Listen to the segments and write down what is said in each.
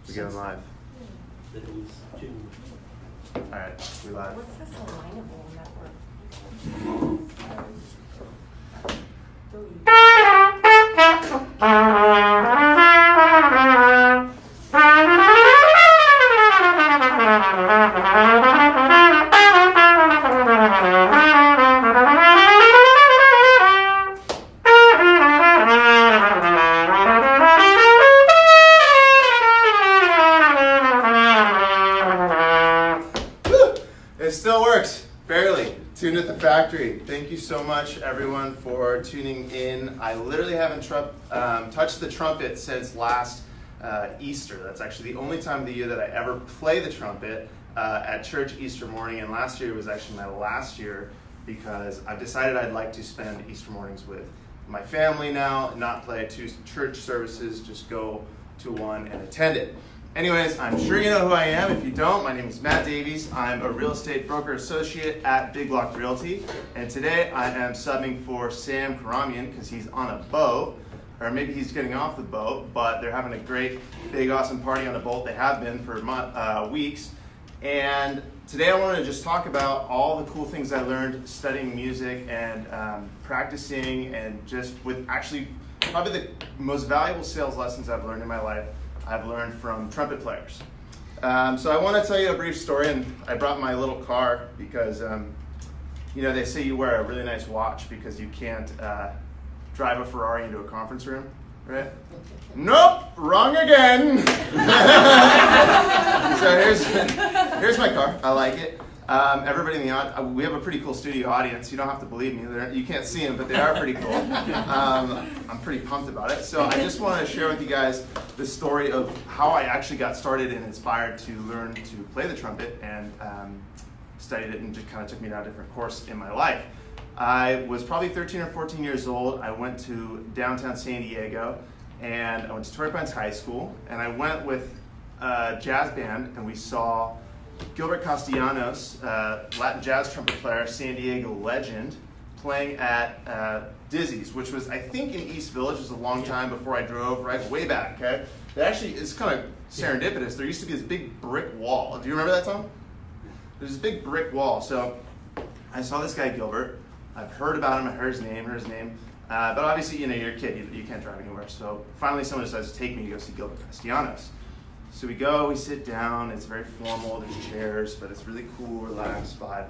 We going live. Alright, we live. What's this alignable network? It still works, barely. Tuned at the factory. Thank you so much, everyone, for tuning in. I literally haven't touched the trumpet since last Easter. That's actually the only time of the year that I ever play the trumpet at church Easter morning. And last year was actually my last year because I've decided I'd like to spend Easter mornings with my family now, not play two church services, just go to one and attend it. Anyways, I'm sure you know who I am. If you don't, my name is Matt Davies. I'm a real estate broker associate at Big Block Realty. And today I am subbing for Sam Karamian because he's on a boat, or maybe he's getting off the boat, but they're having a great, big, awesome party on the boat. They have been for weeks. And today I wanted to just talk about all the cool things I learned studying music and practicing, and just with actually probably the most valuable sales lessons I've learned in my life I've learned from trumpet players. So I want to tell you a brief story, and I brought my little car because, they say you wear a really nice watch because you can't drive a Ferrari into a conference room, right? Nope, wrong again. So here's my car. I like it. Everybody in the audience, we have a pretty cool studio audience. You don't have to believe me. You can't see them, but they are pretty cool. I'm pretty pumped about it. So I just want to share with you guys the story of how I actually got started and inspired to learn to play the trumpet, and studied it, and just kind of took me down a different course in my life. I was probably 13 or 14 years old. I went to downtown San Diego, and I went to Torrey Pines High School, and I went with a jazz band, and we saw Gilbert Castellanos, Latin jazz trumpet player, San Diego legend, playing at Davies, which was, I think, in East Village. It was a long time before I drove, right, way back, okay? It's kind of serendipitous. There used to be this big brick wall. Do you remember that song? There's this big brick wall. So I saw this guy, Gilbert. I've heard about him. I heard his name. But obviously, you're a kid. You can't drive anywhere. So finally, someone decides to take me to go see Gilbert Castellanos. So we go, we sit down, it's very formal, there's chairs, but it's really cool, relaxed vibe.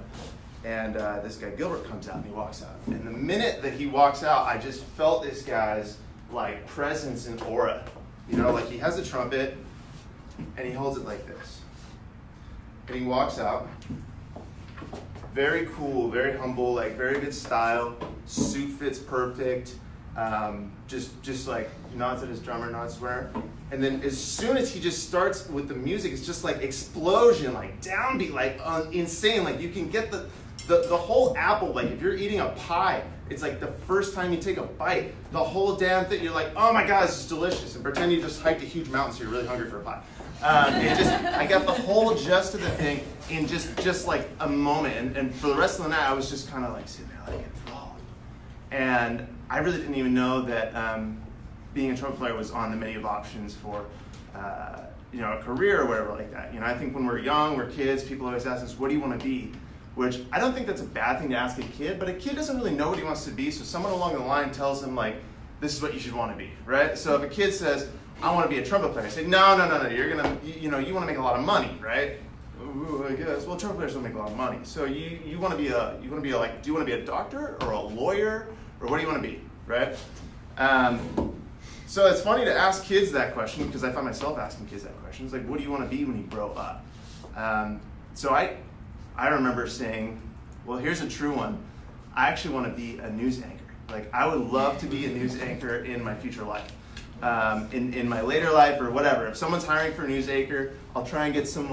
And this guy Gilbert comes out and he walks out. And the minute that he walks out, I just felt this guy's presence and aura. He has a trumpet and he holds it like this. And he walks out, very cool, very humble, very good style, suit fits perfect, just nods at his drummer, nods where. And then as soon as he just starts with the music, it's just explosion, downbeat, insane. You can get the whole apple, if you're eating a pie, it's the first time you take a bite, the whole damn thing, you're like, oh my God, this is delicious. And pretend you just hiked a huge mountain, so you're really hungry for a pie. I got the whole gist of the thing in just a moment. And for the rest of the night, I was just kind of sitting there enthralled. And I really didn't even know that being a trumpet player was on the menu of options for a career or whatever like that. I think when we're young, we're kids, people always ask us, what do you want to be? Which I don't think that's a bad thing to ask a kid, but a kid doesn't really know what he wants to be, so someone along the line tells him, this is what you should want to be, right? So if a kid says, I want to be a trumpet player, I say, no, you're going to, you want to make a lot of money, right? Ooh, I guess. Well, trumpet players don't make a lot of money. So you want to be do you want to be a doctor or a lawyer, or what do you want to be, right? So it's funny to ask kids that question, because I find myself asking kids that question. It's what do you want to be when you grow up? So I remember saying, well, here's a true one. I actually want to be a news anchor. I would love to be a news anchor in my future life. In my later life or whatever. If someone's hiring for a news anchor, I'll try and get some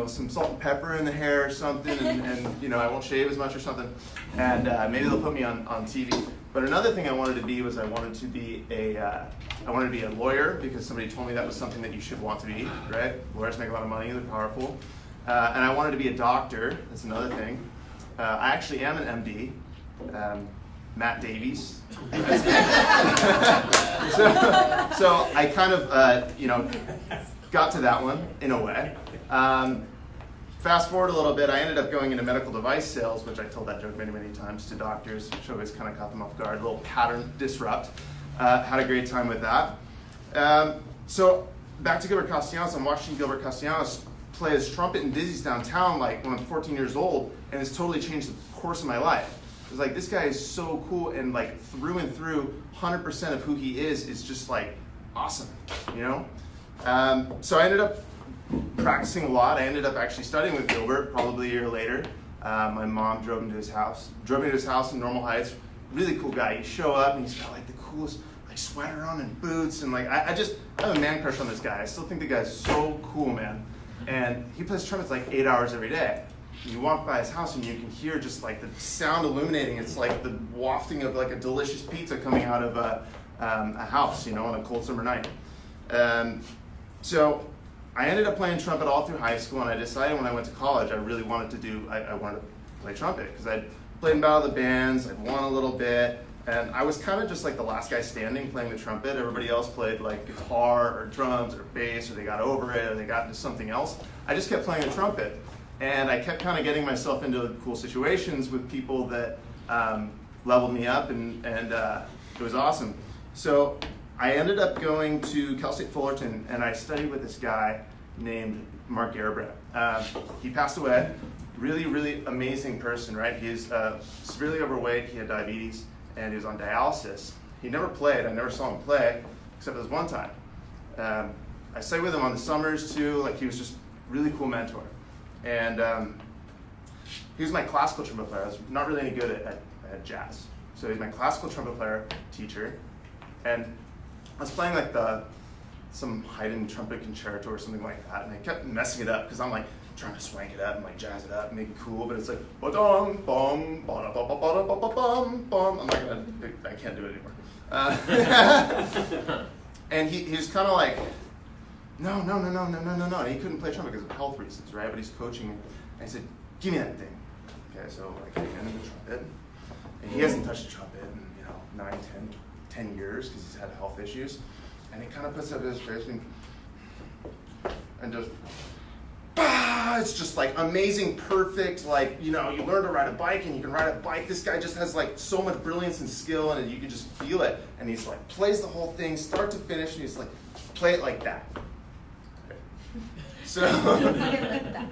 some salt and pepper in the hair or something, and I won't shave as much or something, and maybe they'll put me on TV. But another thing I wanted to be was I wanted to be a lawyer, because somebody told me that was something that you should want to be, right? Lawyers make a lot of money, they're powerful. And I wanted to be a doctor. That's another thing. I actually am an MD. Matt Davies. So I kind of, got to that one in a way. Fast forward a little bit, I ended up going into medical device sales, which I told that joke many, many times to doctors, which always kind of caught them off guard, a little pattern disrupt. Had a great time with that. So back to Gilbert Castellanos, I'm watching Gilbert Castellanos play his trumpet in Dizzy's downtown like when I'm 14 years old, and it's totally changed the course of my life. It's like, this guy is so cool, and like through and through, 100% of who he is just like awesome, you know? So I ended up practicing a lot. I ended up actually studying with Gilbert probably a year later. My mom drove me to his house in Normal Heights. Really cool guy. You show up and he's got like the coolest like sweater on and boots, and like I have a man crush on this guy. I still think the guy's so cool, man. And he plays trumpets like 8 hours every day. You walk by his house and you can hear just like the sound illuminating. It's like the wafting of like a delicious pizza coming out of a house, you know, on a cold summer night. So I ended up playing trumpet all through high school, and I decided when I went to college I really wanted to I wanted to play trumpet because I'd played in battle of the bands, I'd won a little bit, and I was kind of just like the last guy standing playing the trumpet. Everybody else played like guitar or drums or bass, or they got over it, or they got into something else. I just kept playing the trumpet, and I kept kind of getting myself into cool situations with people that leveled me up, and it was awesome. So I ended up going to Cal State Fullerton, and I studied with this guy named Mark Garibrandt. He passed away. Really, really amazing person, right? He's severely overweight. He had diabetes, and he was on dialysis. He never played. I never saw him play, except this one time. I studied with him on the summers too. Like, he was just a really cool mentor. And he was my classical trumpet player. I was not really any good at jazz. So he's my classical trumpet player, teacher, and I was playing like some Haydn trumpet concerto or something like that, and I kept messing it up because I'm like trying to swank it up and like jazz it up and make it cool, but it's like ba-dum, bum, ba-da-ba-ba-ba-da-ba-ba-bum, bum. I can't do it anymore. And he was kind of like, no, and he couldn't play trumpet because of health reasons, right? But he's coaching me, and he said, give me that thing. Okay, so like I handed him the trumpet, and he hasn't touched a trumpet in 10 years because he's had health issues, and he kind of puts up his face and just, it's just like amazing, perfect, like, you learn to ride a bike and you can ride a bike. This guy just has like so much brilliance and skill, and you can just feel it, and he's like plays the whole thing start to finish, and he's like, play it like that. So,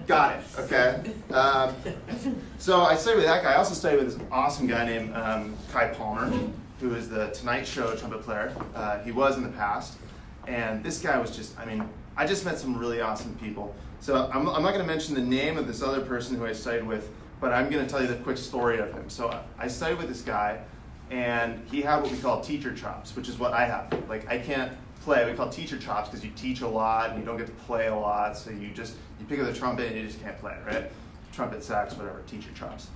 got it, okay. So I studied with that guy. I also studied with this awesome guy named Kai Palmer, who is the Tonight Show trumpet player. He was in the past. And this guy was just, I just met some really awesome people. So I'm not going to mention the name of this other person who I studied with, but I'm going to tell you the quick story of him. So I studied with this guy, and he had what we call teacher chops, which is what I have. Like, I can't play. We call teacher chops because you teach a lot and you don't get to play a lot. So you pick up the trumpet and you just can't play, right? Trumpet, sax, whatever, teacher chops.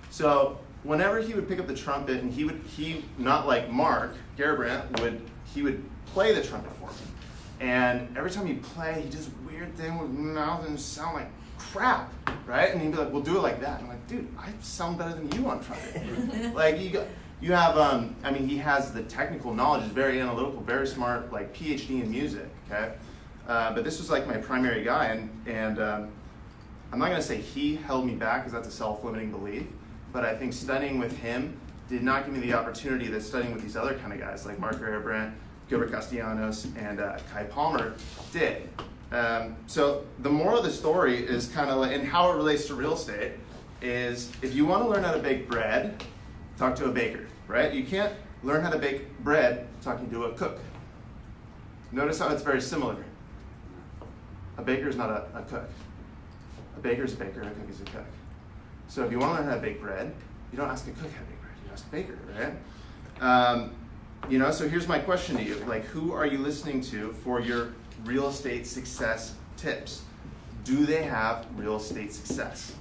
So whenever he would pick up the trumpet, and he not like Mark Garibrandt, he would play the trumpet for me. And every time he'd play, he does a weird thing with his mouth and sound like crap, right? And he'd be like, "We'll do it like that." And I'm like, "Dude, I sound better than you on trumpet." Like you have, he has the technical knowledge, is very analytical, very smart, like PhD in music, okay? But this was like my primary guy, and I'm not gonna say he held me back because that's a self-limiting belief, but I think studying with him did not give me the opportunity that studying with these other kind of guys like Mark Garibrandt, Gilbert Castellanos, and Kai Palmer did. So the moral of the story is kind of like, and how it relates to real estate, is if you want to learn how to bake bread, talk to a baker, right? You can't learn how to bake bread talking to a cook. Notice how it's very similar. A baker is not a cook. A baker is a baker, a cook is a cook. So if you want to learn how to bake bread, you don't ask a cook how to bake bread, you ask a baker, right? So here's my question to you. Like, who are you listening to for your real estate success tips? Do they have real estate success?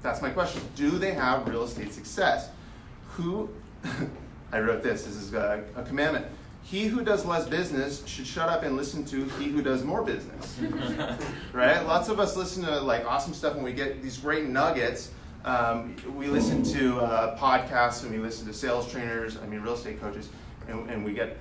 That's my question. Do they have real estate success? I wrote this is a commandment. He who does less business should shut up and listen to he who does more business. Right? Lots of us listen to like awesome stuff and we get these great nuggets. We listen to podcasts and we listen to sales trainers, real estate coaches, and we get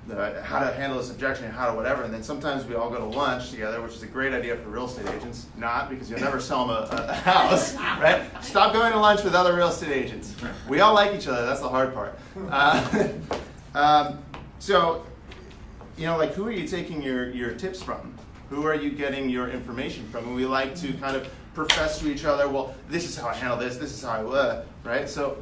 how to handle this objection, how to whatever, and then sometimes we all go to lunch together, which is a great idea for real estate agents. Not, because you'll never sell them a house, right? Stop going to lunch with other real estate agents. We all like each other, that's the hard part. So, like, who are you taking your tips from? Who are you getting your information from? And we like to kind of profess to each other, well, this is how I handle this is how I would, right? So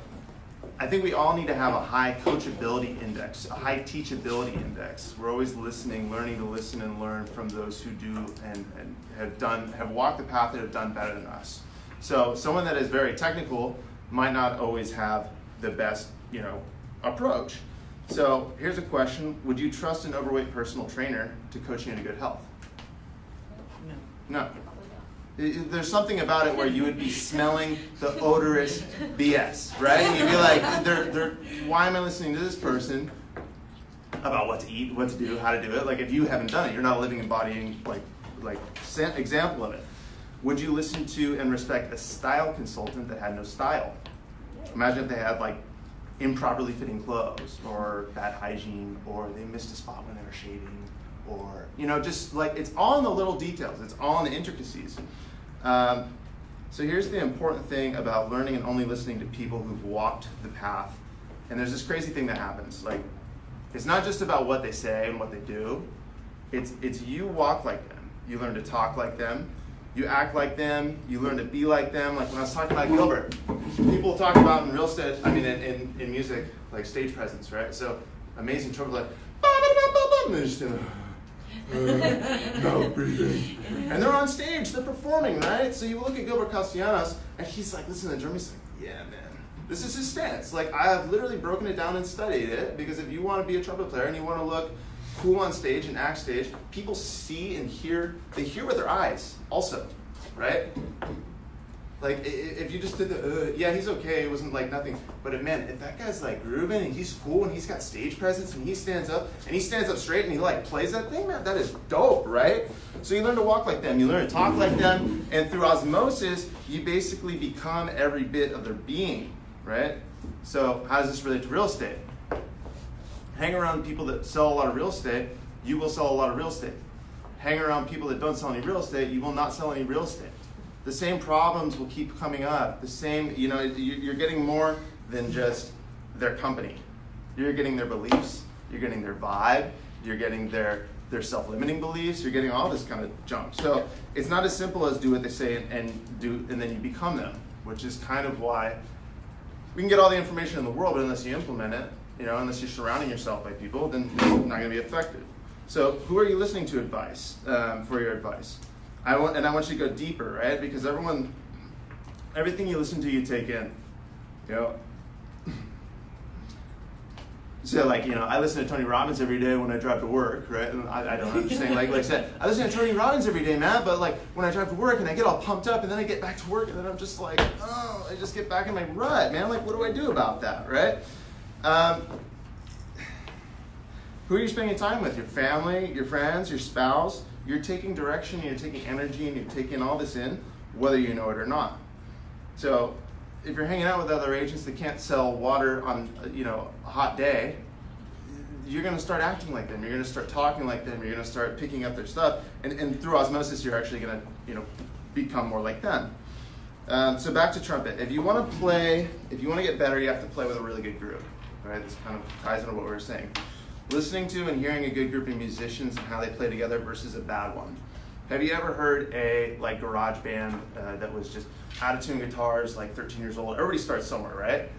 I think we all need to have a high coachability index, a high teachability index. We're always listening, learning to listen and learn from those who do and have walked the path that have done better than us. So someone that is very technical might not always have the best, approach. So here's a question: would you trust an overweight personal trainer to coach you into good health? No. There's something about it where you would be smelling the odorous BS, right? You'd be like, why am I listening to this person about what to eat, what to do, how to do it? Like, if you haven't done it, you're not a living, embodying, example of it. Would you listen to and respect a style consultant that had no style? Imagine if they had, improperly fitting clothes, or bad hygiene, or they missed a spot when they were shaving, or, it's all in the little details. It's all in the intricacies. So here's the important thing about learning and only listening to people who've walked the path. And there's this crazy thing that happens. It's not just about what they say and what they do. It's you walk like them. You learn to talk like them. You act like them. You learn to be like them. Like when I was talking about Gilbert, people talk about in real estate, in music, like stage presence, right? So amazing trumpet, and they're just no breathing. And they're on stage, they're performing, right? So you look at Gilbert Castellanos, and he's like, listen to the drum, he's like, yeah, man. This is his stance. I have literally broken it down and studied it, because if you want to be a trumpet player and you want to look cool on stage and act stage, people see and hear, they hear with their eyes also, right? If you just did the, yeah, he's okay, it wasn't nothing. But man, if that guy's grooving and he's cool and he's got stage presence and he stands up straight and he plays that thing, man, that is dope, right? So you learn to walk like them, you learn to talk like them, and through osmosis, you basically become every bit of their being, right? So how does this relate to real estate? Hang around people that sell a lot of real estate, you will sell a lot of real estate. Hang around people that don't sell any real estate, you will not sell any real estate. The same problems will keep coming up. The same, you're getting more than just their company. You're getting their beliefs, you're getting their vibe, you're getting their self-limiting beliefs, you're getting all this kind of junk. So it's not as simple as do what they say and then you become them, which is kind of why we can get all the information in the world, but unless you implement it, unless you're surrounding yourself by people, then it's not going to be effective. So who are you listening to for your advice? I want you to go deeper, right? Because everything you listen to, you take in. So I listen to Tony Robbins every day when I drive to work, right? And I don't, I'm just saying, like I said, I listen to Tony Robbins every day, man, but when I drive to work and I get all pumped up and then I get back to work and then I'm just I just get back in my rut, man. What do I do about that, right? Who are you spending time with? Your family, your friends, your spouse? You're taking direction, you're taking energy, and you're taking all this in, whether you know it or not. So if you're hanging out with other agents that can't sell water on a hot day, you're going to start acting like them. You're going to start talking like them. You're going to start picking up their stuff, and through osmosis, you're actually going to become more like them. So back to trumpet. If you want to get better, you have to play with a really good group. Right? This kind of ties into what we were saying. Listening to and hearing a good group of musicians and how they play together versus a bad one. Have you ever heard a garage band that was just out of tune guitars, 13 years old? Everybody starts somewhere, right?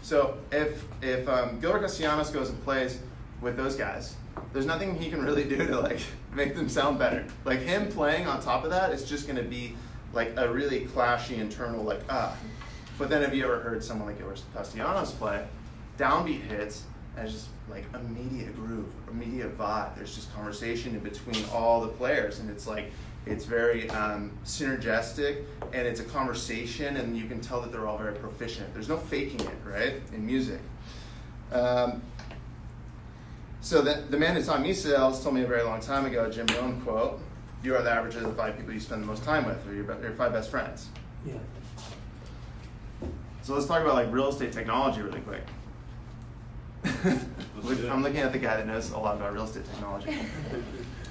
So if Gilbert Castellanos goes and plays with those guys, there's nothing he can really do to make them sound better. Him playing on top of that is just going to be a really clashy internal But then have you ever heard someone like Gilbert Castellanos play? Downbeat hits. And it's just immediate groove, immediate vibe. There's just conversation in between all the players, and it's very synergistic, and it's a conversation, and you can tell that they're all very proficient. There's no faking it, right, in music. So the man who taught me sales told me a very long time ago, Jim Rohn quote, "You are the average of the 5 people you spend the most time with, or your 5 best friends." Yeah. So let's talk about real estate technology really quick. I'm looking at the guy that knows a lot about real estate technology.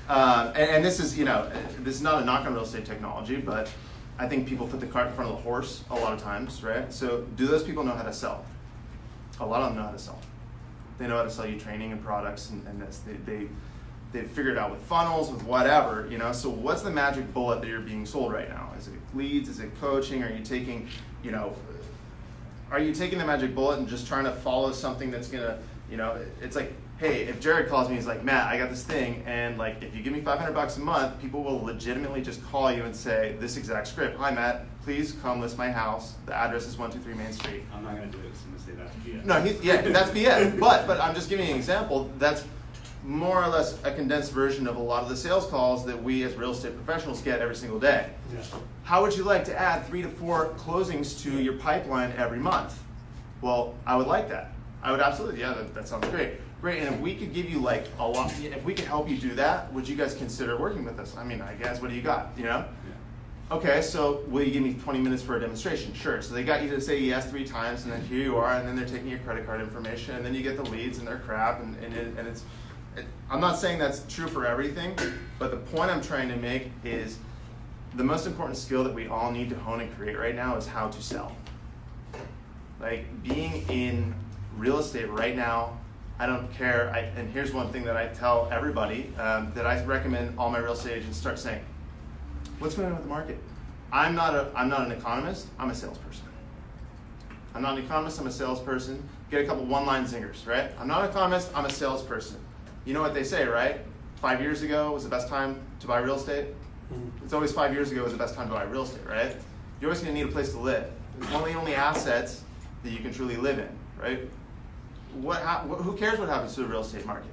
And this is, this is not a knock on real estate technology, but I think people put the cart in front of the horse a lot of times, right? So do those people know how to sell? A lot of them know how to sell. They know how to sell you training and products and this. They've figured out with funnels, with whatever, So what's the magic bullet that you're being sold right now? Is it leads? Is it coaching? Are you taking, are you taking the magic bullet and just trying to follow something that's gonna, it's like, hey, if Jared calls me, he's like, Matt, I got this thing, and like, if you give me $500 a month, people will legitimately just call you and say this exact script. Hi, Matt, please come list my house. The address is 123 Main Street. I'm not gonna do it because I'm gonna say that's BS. No, that's BS. But I'm just giving you an example. That's more or less a condensed version of a lot of the sales calls that we as real estate professionals get every single day. Yeah. How would you like to add 3 to 4 closings to your pipeline every month? Well, I would like that. I would absolutely, that sounds great. Great, and if we could give you like a lot, if we could help you do that, would you guys consider working with us? I mean, I guess, what do you got, Yeah. Okay, so will you give me 20 minutes for a demonstration? Sure, so they got you to say yes 3 times, and then here you are, and then they're taking your credit card information, and then you get the leads, and they're crap, and it's, I'm not saying that's true for everything, but the point I'm trying to make is the most important skill that we all need to hone and create right now is how to sell. Like, being in real estate right now, I don't care, and here's one thing that I tell everybody that I recommend all my real estate agents start saying. What's going on with the market? I'm not an economist, I'm a salesperson. I'm not an economist, I'm a salesperson. Get a couple one-line zingers, right? I'm not an economist, I'm a salesperson. You know what they say, right? 5 years ago was the best time to buy real estate. It's always 5 years ago was the best time to buy real estate, right? You're always gonna need a place to live. It's one of the only assets that you can truly live in, right? Who cares what happens to the real estate market?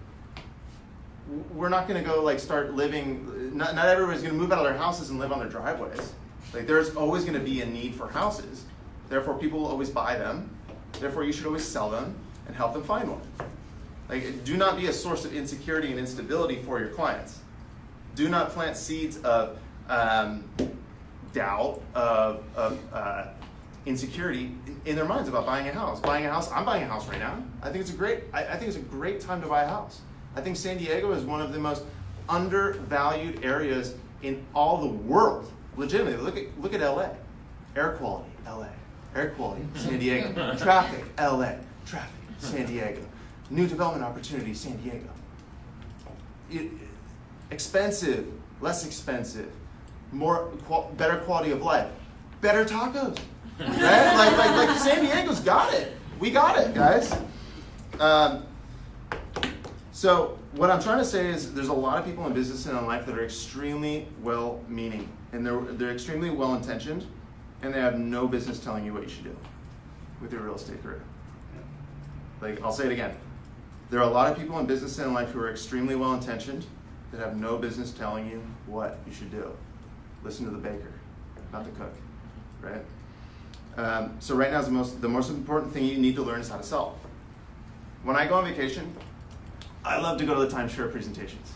We're not going to go like start living. Not everybody's going to move out of their houses and live on their driveways. Like, there's always going to be a need for houses. Therefore, people will always buy them. Therefore, you should always sell them and help them find one. Like, do not be a source of insecurity and instability for your clients. Do not plant seeds of doubt, of insecurity in their minds about buying a house. Buying a house, I'm buying a house right now. I think it's a great time to buy a house. I think San Diego is one of the most undervalued areas in all the world. Legitimately, look at LA. Air quality, LA. Air quality, San Diego. Traffic, LA. Traffic, San Diego. New development opportunities, San Diego. Expensive, less expensive, better quality of life, better tacos. Right? Like San Diego's got it. We got it, guys. So what I'm trying to say is there's a lot of people in business and in life that are extremely well-meaning, and they're extremely well-intentioned, and they have no business telling you what you should do with your real estate career. Like, I'll say it again. There are a lot of people in business and in life who are extremely well-intentioned that have no business telling you what you should do. Listen to the baker, not the cook, right? So right now, the most important thing you need to learn is how to sell. When I go on vacation, I love to go to the timeshare presentations.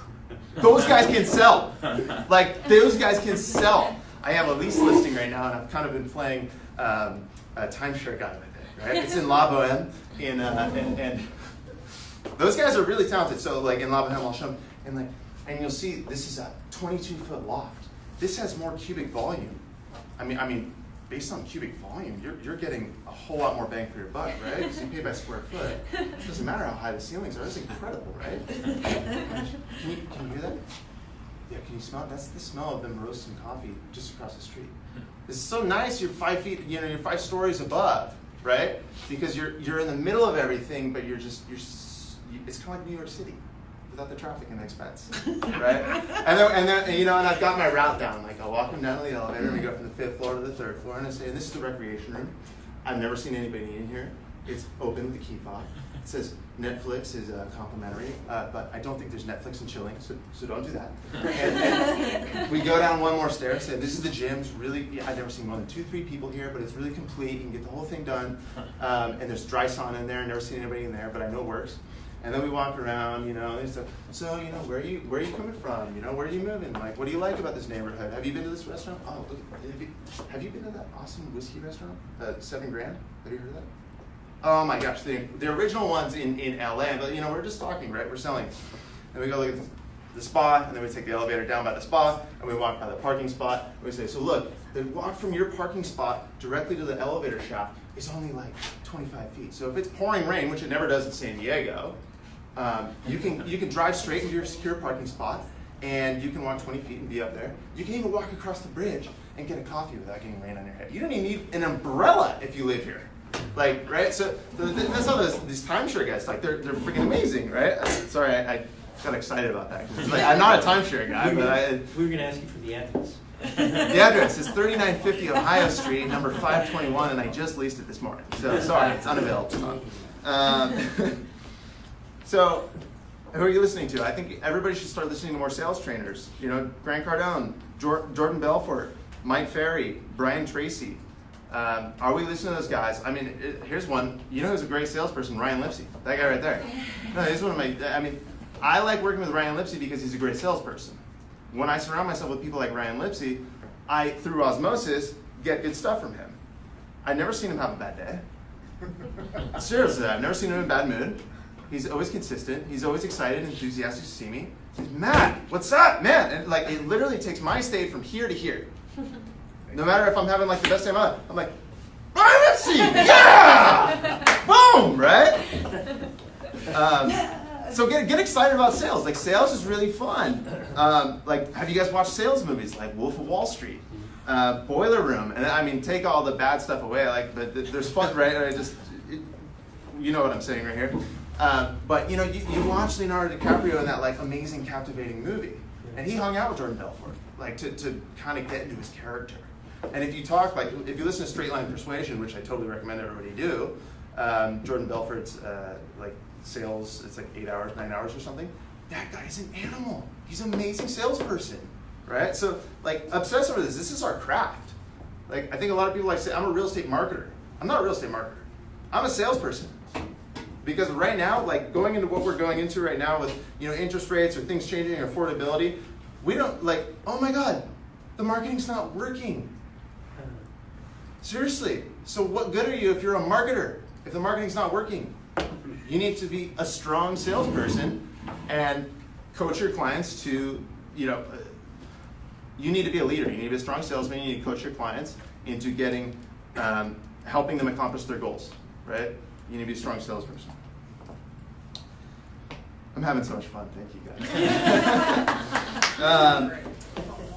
Those guys can sell. Like, those guys can sell. I have a lease listing right now, and I've kind of been playing a timeshare guy with it, right? It's in La Boheme, and those guys are really talented. So, like, in La Boheme, I'll show them, and you'll see this is a 22-foot loft. This has more cubic volume. I mean, based on cubic volume, you're getting a whole lot more bang for your buck, right? Because you pay by square foot. It doesn't matter how high the ceilings are. It's incredible, right? Can you hear that? Yeah, can you smell it? That's the smell of them roasting coffee just across the street. This is so nice. You're 5 feet, you're 5 stories above, right? Because you're in the middle of everything, but it's kind of like New York City without the traffic and the expense, right? and then and I've got my route down. Like, I'll walk them down to the elevator, and we go from the 5th floor to the 3rd floor, and I say, and this is the recreation room. I've never seen anybody in here. It's open with a key fob. It says Netflix is complimentary, but I don't think there's Netflix and chilling, so don't do that. And we go down one more stair and say, this is the gym. It's really, I've never seen more than 2-3 people here, but it's really complete. You can get the whole thing done. And there's dry sauna in there. I've never seen anybody in there, but I know it works. And then we walk around, and so where are you coming from? Where are you moving? Like, what do you like about this neighborhood? Have you been to this restaurant? Oh, look, have you been to that awesome whiskey restaurant? $7 grand? Have you heard of that? Oh my gosh, the original ones in LA, but we're just talking, right? We're selling. And we go look at the spa, and then we take the elevator down by the spa, and we walk by the parking spot. And we say, so look, the walk from your parking spot directly to the elevator shaft is only like 25 feet. So if it's pouring rain, which it never does in San Diego, you can drive straight into your secure parking spot, and you can walk 20 feet and be up there. You can even walk across the bridge and get a coffee without getting rain on your head. You don't even need an umbrella if you live here. Like, right? So that's how these timeshare guys, like, they're freaking amazing, right? Sorry, I got excited about that. Like, I'm not a timeshare guy, but we were going to ask you for the address. The address is 3950 Ohio Street, number 521, and I just leased it this morning. So sorry, it's unavailable. So, who are you listening to? I think everybody should start listening to more sales trainers. Grant Cardone, Jordan Belfort, Mike Ferry, Brian Tracy. Are we listening to those guys? I mean, here's one. Who's a great salesperson? Ryan Lipsey. That guy right there. No, he's one of my. I like working with Ryan Lipsey because he's a great salesperson. When I surround myself with people like Ryan Lipsey, I, through osmosis, get good stuff from him. I've never seen him have a bad day. Seriously, I've never seen him in a bad mood. He's always consistent. He's always excited and enthusiastic to see me. He's Matt, what's up, man? And like, it literally takes my state from here to here. No matter if I'm having like the best day of my life, I'm like, Ryan Lipsey, yeah! Boom, right? So get excited about sales. Like, sales is really fun. Like, have you guys watched sales movies like Wolf of Wall Street, Boiler Room? And take all the bad stuff away. Like, but there's fun, right? You know what I'm saying right here. But you watch Leonardo DiCaprio in that like amazing, captivating movie, and he hung out with Jordan Belfort, like to kind of get into his character. And if you talk, like, if you listen to Straight Line Persuasion, which I totally recommend everybody do, Jordan Belfort's like sales, it's like 8 hours, 9 hours or something. That guy's an animal. He's an amazing salesperson, right? So like, obsess over this. This is our craft. Like, I think a lot of people like say, I'm a real estate marketer. I'm not a real estate marketer. I'm a salesperson. Because right now, like going into what we're going into right now with interest rates or things changing or affordability, we don't like, oh my God, the marketing's not working. Seriously. So what good are you if you're a marketer? If the marketing's not working, you need to be a strong salesperson and coach your clients to, you need to be a leader. You need to be a strong salesman. You need to coach your clients into getting, helping them accomplish their goals, right? You need to be a strong salesperson. I'm having so much fun. Thank you guys.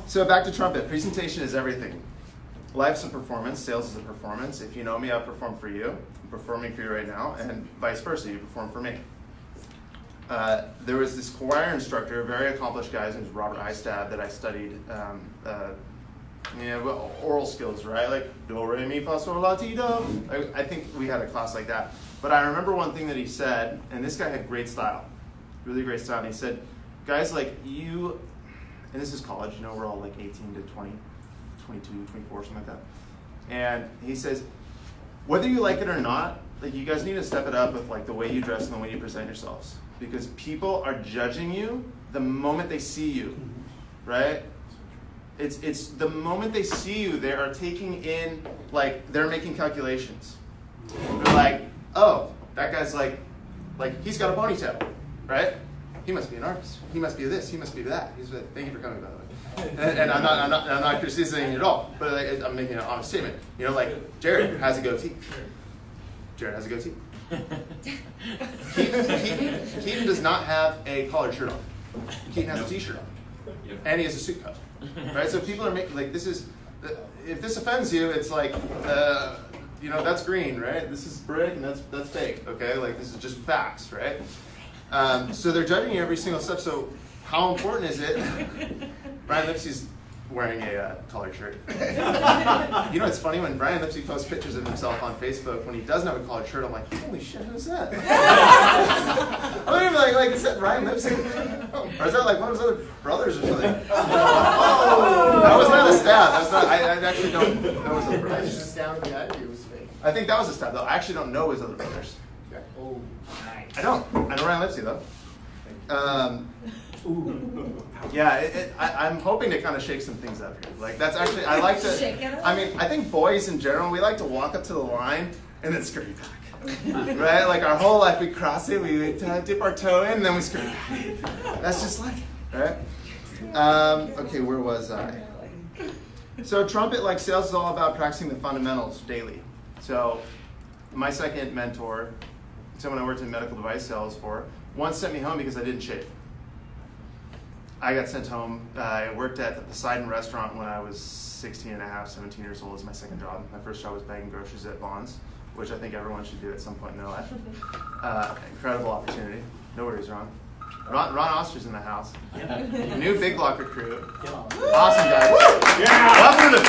So back to trumpet. Presentation is everything. Life's a performance. Sales is a performance. If you know me, I perform for you. I'm performing for you right now, and vice versa. You perform for me. There was this choir instructor, a very accomplished guy, his name was Robert Eistab, that I studied. Oral skills, right? Like do, re, mi, fa, sol, la, ti, do. I think we had a class like that. But I remember one thing that he said, and this guy had great style, really great style. And he said, guys like you, and this is college, we're all like 18 to 20, 22, 24, something like that. And he says, whether you like it or not, like you guys need to step it up with like the way you dress and the way you present yourselves. Because people are judging you the moment they see you, right? It's the moment they see you, they are taking in, like, they're making calculations. They're like, oh, that guy's like he's got a ponytail, right? He must be an artist. He must be this. He must be that. Thank you for coming, by the way. And I'm not criticizing it at all, but like, I'm making an honest statement. Like Jared has a goatee. Jared has a goatee. Keaton does not have a collared shirt on. Keaton has a t-shirt on, and he has a suit coat. Right, so people are making like this is. If this offends you, it's like, that's green, right? This is brick, and that's fake. Okay, like this is just facts, right? So they're judging you every single step. So how important is it? Brian Lipsey's wearing a collared shirt. It's funny when Brian Lipsey posts pictures of himself on Facebook when he doesn't have a collared shirt. I'm like, holy shit, who's that? I'm even like, is that Brian Lipsey? Or is that like one of his other brothers or something? Oh, that was not a stab. That's not. I actually don't know his other brothers. I just astounded the idea was fake. I think that was a stab though. I actually don't know his other brothers. Oh, nice. I don't. I know Brian Lipsey though. Yeah, I'm hoping to kind of shake some things up here. Like that's actually, I like to, Shake it up? I think boys in general, we like to walk up to the line and then scurry back. Right? Like our whole life, we cross it, we dip our toe in, and then we scurry back. That's just life, right? Okay, where was I? So trumpet, like sales, is all about practicing the fundamentals daily. So my second mentor, someone I worked in medical device sales for, once sent me home because I didn't shave. I got sent home. I worked at the Poseidon restaurant when I was 16 and a half, 17 years old. It was my second job. My first job was bagging groceries at Vaughn's, which I think everyone should do at some point in their life. Incredible opportunity. No worries, Ron. Ron Oster's in the house. New big block recruit. Awesome guy. Woo! Yeah. Welcome to the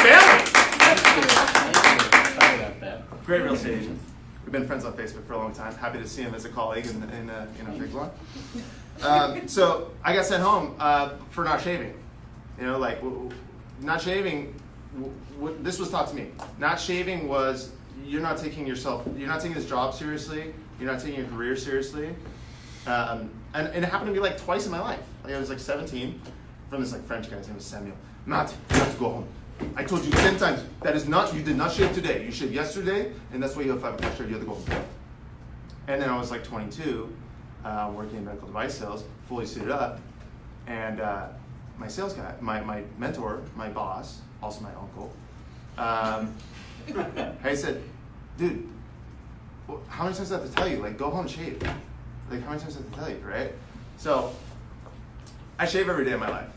family. Great real estate agent. We've been friends on Facebook for a long time. Happy to see him as a colleague in a big block. So I got sent home for not shaving. You know, like not shaving. This was taught to me. Not shaving was you're not taking this job seriously. You're not taking your career seriously. And it happened to me like twice in my life. Like I was like 17 from this like French guy. His name was Samuel. Matt, you have to go home. I told you 10 times that is not. You did not shave today. You shaved yesterday, and that's why you have 5 o'clock shave. You have to go home. And then I was like 22, working in medical device sales, fully suited up, and my sales guy, my mentor, my boss, also my uncle, I said, dude, how many times do I have to tell you? Like, go home and shave. Like, how many times do I have to tell you, right? So, I shave every day of my life.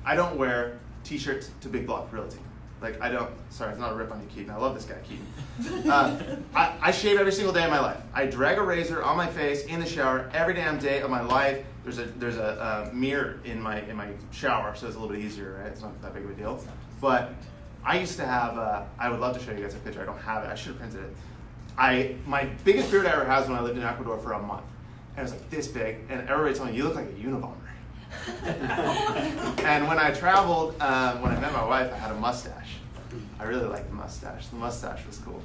I don't wear t-shirts to big block realty. Like, I don't, sorry, it's not a rip on you, Keaton. I love this guy, Keaton. I shave every single day of my life. I drag a razor on my face in the shower every damn day of my life. There's a mirror in my shower, so it's a little bit easier, right? It's not that big of a deal. But I used to have, I would love to show you guys a picture. I don't have it. I should have printed it. My biggest beard I ever had was when I lived in Ecuador for a month. And it was like this big, and everybody told me, you look like a Unabomber. And when I traveled, when I met my wife, I had a mustache. I really liked the mustache. The mustache was cool.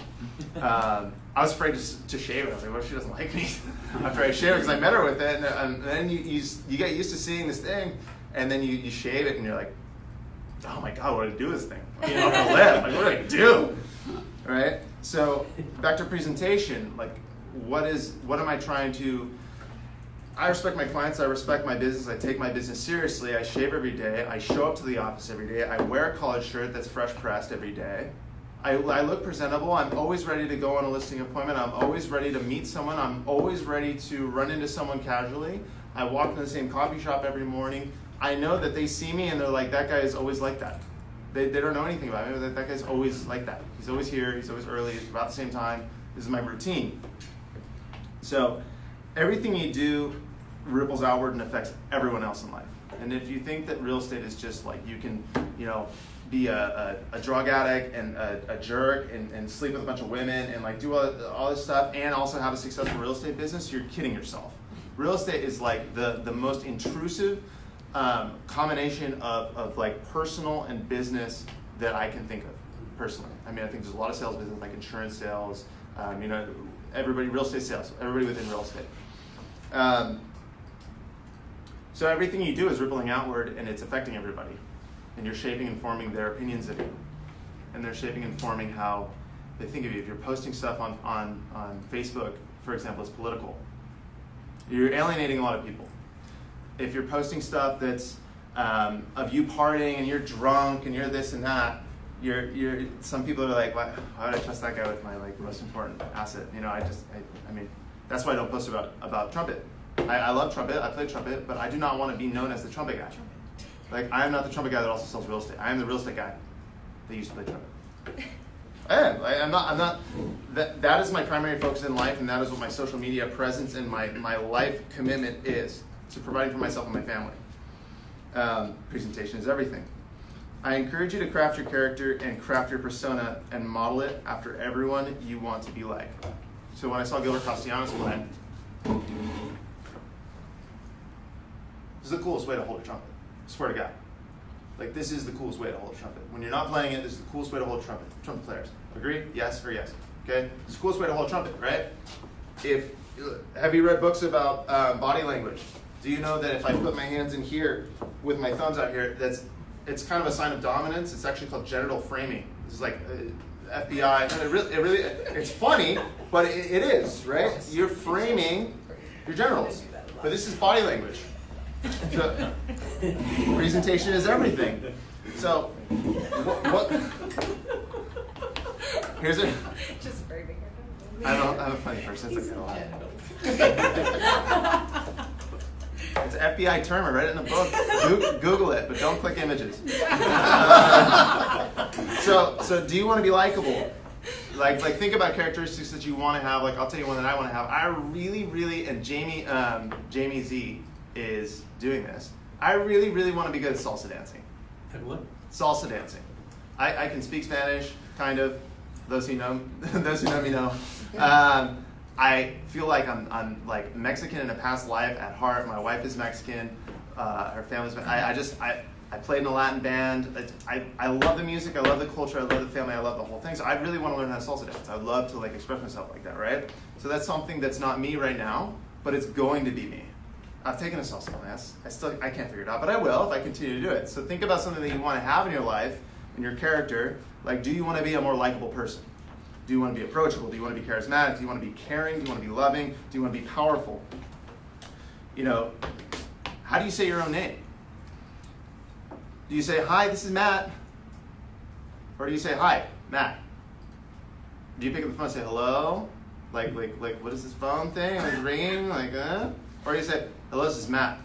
I was afraid to shave it. I was like, what if she doesn't like me after I shave it? Because I met her with it, and then you get used to seeing this thing, and then you shave it, and you're like, oh my God, what do I do with this thing? You know, upper lip. Like, what do I do? Right? So back to presentation. Like, what am I trying to? I respect my clients, I respect my business, I take my business seriously, I shave every day, I show up to the office every day, I wear a collared shirt that's fresh pressed every day. I look presentable, I'm always ready to go on a listing appointment, I'm always ready to meet someone, I'm always ready to run into someone casually. I walk into the same coffee shop every morning. I know that they see me and they're like, that guy is always like that. They don't know anything about me, but that guy's always like that. He's always here, he's always early, it's about the same time. This is my routine. So everything you do ripples outward and affects everyone else in life. And if you think that real estate is just like you can, be a drug addict and a jerk and sleep with a bunch of women and like do all this stuff and also have a successful real estate business, you're kidding yourself. Real estate is like the most intrusive combination of like personal and business that I can think of personally. I mean, I think there's a lot of sales business like insurance sales, everybody, real estate sales, everybody within real estate. So everything you do is rippling outward and it's affecting everybody. And you're shaping and forming their opinions of you. And they're shaping and forming how they think of you. If you're posting stuff on Facebook, for example, it's political, you're alienating a lot of people. If you're posting stuff that's of you partying and you're drunk and you're this and that, you're some people are like, why would I trust that guy with my like most important asset? I mean, that's why I don't post about trumpet. I love trumpet, I play trumpet, but I do not want to be known as the trumpet guy. Like, I am not the trumpet guy that also sells real estate. I am the real estate guy that used to play trumpet. I'm not, that is my primary focus in life, and that is what my social media presence and my life commitment is, to providing for myself and my family. Presentation is everything. I encourage you to craft your character and craft your persona and model it after everyone you want to be like. So when I saw Gilbert Castellanos play, this is the coolest way to hold a trumpet. I swear to God. Like, this is the coolest way to hold a trumpet. When you're not playing it, this is the coolest way to hold a trumpet. Trumpet players. Agree? Yes or yes? Okay? It's the coolest way to hold a trumpet, right? Have you read books about body language? Do you know that if I put my hands in here with my thumbs out here, it's kind of a sign of dominance? It's actually called genital framing. This is like, FBI. It's funny, but it is, right? You're framing your genitals. But this is body language. So, presentation is everything. So, what here's it. Just framing it. I'm a funny person. It's okay. It's an FBI term. I read it in a book. Google it, but don't click images. So do you want to be likable? Like think about characteristics that you want to have. Like I'll tell you one that I want to have. I really, and Jamie Z is doing this. I really want to be good at salsa dancing. At what? Salsa dancing. I can speak Spanish, kind of. Those who know me know. I feel like I'm like Mexican in a past life at heart. My wife is Mexican. Her family's. I played in a Latin band. I love the music. I love the culture. I love the family. I love the whole thing. So I really want to learn how to salsa dance. I'd love to like express myself like that, right? So that's something that's not me right now, but it's going to be me. I've taken a salsa class. I can't figure it out, but I will if I continue to do it. So think about something that you want to have in your life, in your character. Like, do you want to be a more likable person? Do you want to be approachable? Do you want to be charismatic? Do you want to be caring? Do you want to be loving? Do you want to be powerful? You know, how do you say your own name? Do you say, hi, this is Matt? Or do you say, hi, Matt? Do you pick up the phone and say, hello? Like, what is this phone thing? It's ringing, Or do you say, hello, this is Matt?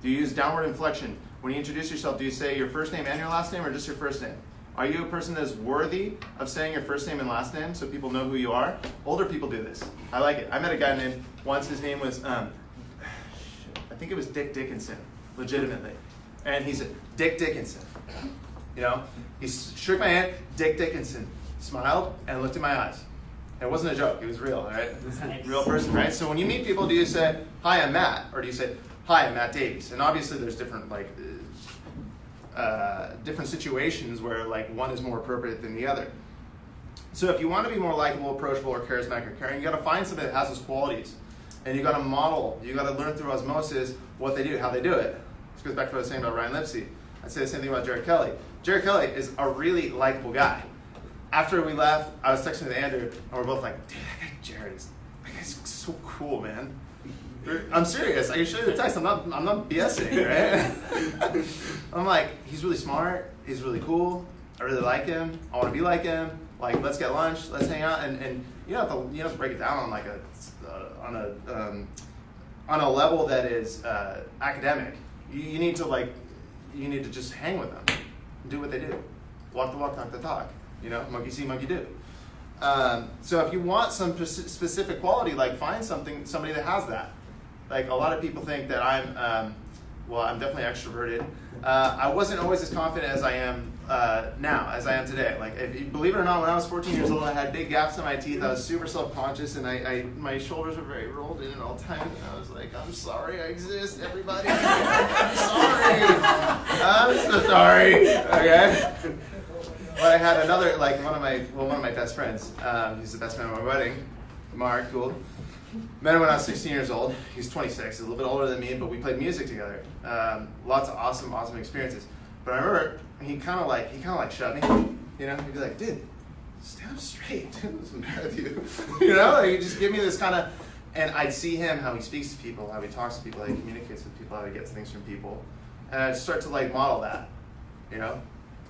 Do you use downward inflection? When you introduce yourself, do you say your first name and your last name, or just your first name? Are you a person that is worthy of saying your first name and last name so people know who you are? Older people do this. I like it. I met a guy named, once his name was, I think it was Dick Dickinson, legitimately. And he said, Dick Dickinson. You know, he shook my hand, Dick Dickinson, smiled, and looked in my eyes. It wasn't a joke, it was real, right? Nice. Real person, right? So when you meet people, do you say, hi, I'm Matt? Or do you say, hi, I'm Matt Davies? And obviously there's different, different situations where one is more appropriate than the other. So if you want to be more likable, approachable, or charismatic or caring, you got to find somebody that has those qualities. And you got to model, you got to learn through osmosis what they do, how they do it. This goes back to what I was saying about Ryan Lipsey. I'd say the same thing about Jared Kelly. Jared Kelly is a really likable guy. After we left, I was texting with Andrew, and we're both like, dude, that guy Jared is so cool, man. I'm serious. I can show you the text. I'm not BSing, right? I'm like, he's really smart. He's really cool. I really like him. I want to be like him. Like, let's get lunch. Let's hang out. And you don't have to break it down on a level that is academic. You need to just hang with them, do what they do, walk the walk, talk the talk. You know, monkey see, monkey do. So if you want some specific quality, find somebody that has that. Like a lot of people think that I'm definitely extroverted. I wasn't always as confident as I am now, as I am today. If you believe it or not, when I was 14 years old, I had big gaps in my teeth. I was super self-conscious, and my shoulders were very rolled in at all times. And I was like, I'm sorry, I exist, everybody. I'm sorry. I'm so sorry. Okay. But I had another, one of my best friends. He's the best man at my wedding. Mark, cool. Met him when I was 16 years old. He's 26, he's a little bit older than me, but we played music together. Lots of awesome experiences. But I remember he kind of shoved me. You know, he'd be like, dude, stand up straight. What's the matter with you? You know, he'd just give me this kind of, and I'd see him, how he speaks to people, how he talks to people, how he communicates with people, how he gets things from people. And I'd start to model that, you know?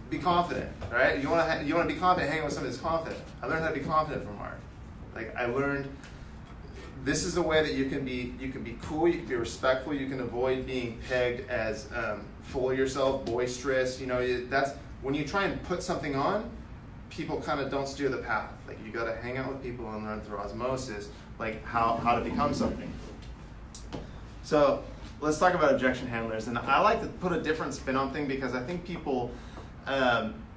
Be confident, right? You want to be confident, hang out with somebody that's confident. I learned how to be confident from Mark. I learned this is the way that you can be cool, you can be respectful, you can avoid being pegged as full of yourself, boisterous. You know, that's when you try and put something on, people kind of don't steer the path. You got to hang out with people and learn through osmosis, how to become something. So let's talk about objection handlers, and I like to put a different spin on things because I think people.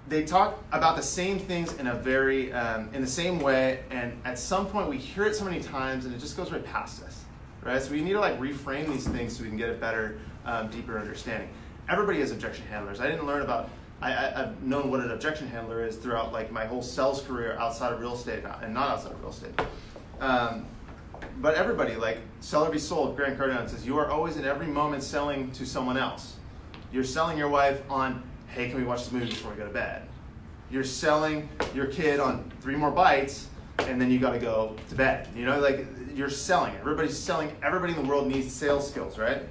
They talk about the same things in a very in the same way, and at some point we hear it so many times, and it just goes right past us, right? So we need to reframe these things so we can get a better, deeper understanding. Everybody has objection handlers. I didn't learn about. I've known what an objection handler is throughout my whole sales career outside of real estate and not outside of real estate. But everybody, Sell or Be Sold, Grant Cardone says, you are always at every moment selling to someone else. You're selling your wife on, hey, can we watch this movie before we go to bed? you're selling your kid on 3 more bites, and then you got to go to bed. You know, like you're selling. Everybody's selling. Everybody in the world needs sales skills, right?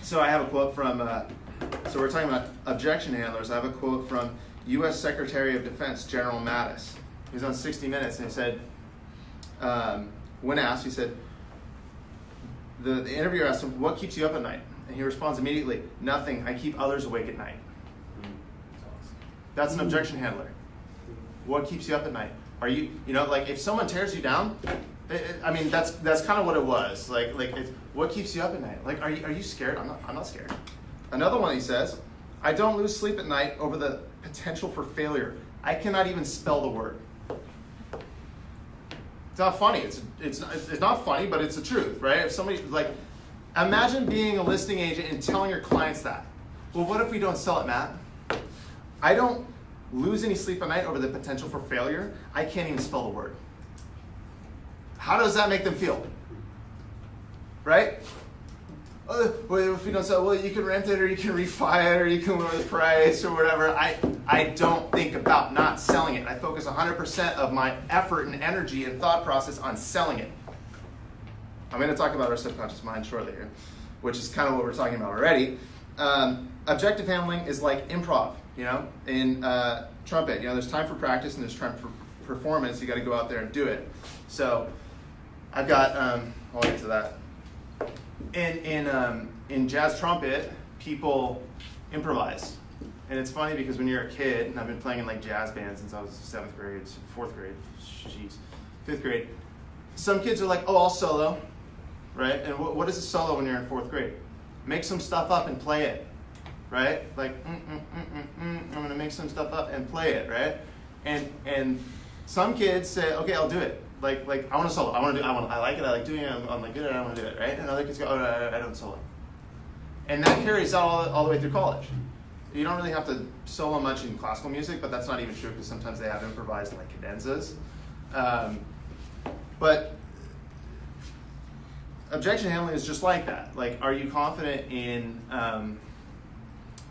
So I have a quote from. So we're talking about objection handlers. I have a quote from U.S. Secretary of Defense General Mattis. He was on 60 Minutes, and he said, when asked, he said, the interviewer asked him, "What keeps you up at night?" And he responds immediately, "Nothing. I keep others awake at night." That's an objection handler. What keeps you up at night? Are you, like if someone tears you down, I mean, that's kind of what it was. Like it's, what keeps you up at night? Like, are you scared? I'm not scared. Another one, he says, "I don't lose sleep at night over the potential for failure. I cannot even spell the word." It's not funny. It's not funny, but it's the truth, right? If somebody, like, imagine being a listing agent and telling your clients that. Well, what if we don't sell it, Matt? I don't lose any sleep at night over the potential for failure. I can't even spell the word. How does that make them feel? Right? Well, if we don't sell, well, you can rent it, or you can refi it, or you can lower the price, or whatever. I don't think about not selling it. I focus 100% of my effort and energy and thought process on selling it. I'm going to talk about our subconscious mind shortly here, which is kind of what we're talking about already. Objective handling is like improv, in trumpet. There's time for practice and there's time for performance. You got to go out there and do it. So I've got, I'll get to that. In jazz trumpet, people improvise. And it's funny because when you're a kid, and I've been playing in like jazz bands since I was 7th grade, 4th grade, 5th grade, some kids are like, "Oh, I'll solo," right? And what is a solo when you're in 4th grade? Make some stuff up and play it, right? Like, I'm gonna make some stuff up and play it, right? And some kids say, "Okay, I'll do it." Like I want to solo. I like it. I like doing it. I'm like good at it. I want to do it, right? And other kids go, "Oh, no, I don't solo." And that carries out all the way through college. You don't really have to solo much in classical music, but that's not even true because sometimes they have improvised like cadenzas. But objection handling is just like that. Like, are you confident in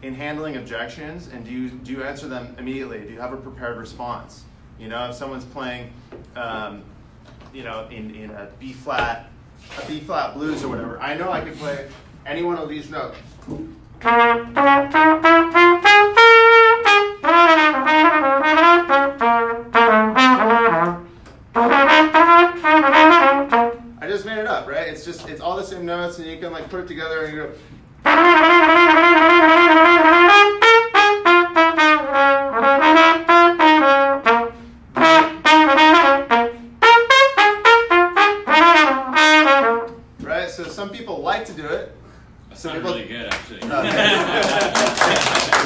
handling objections, and do you answer them immediately? Do you have a prepared response? If someone's playing, in a B flat blues or whatever, I know I can play any one of these notes. I just made it up, right? It's all the same notes, and you can like put it together and you go. Right? So some people like to do it. Some people really good, actually. You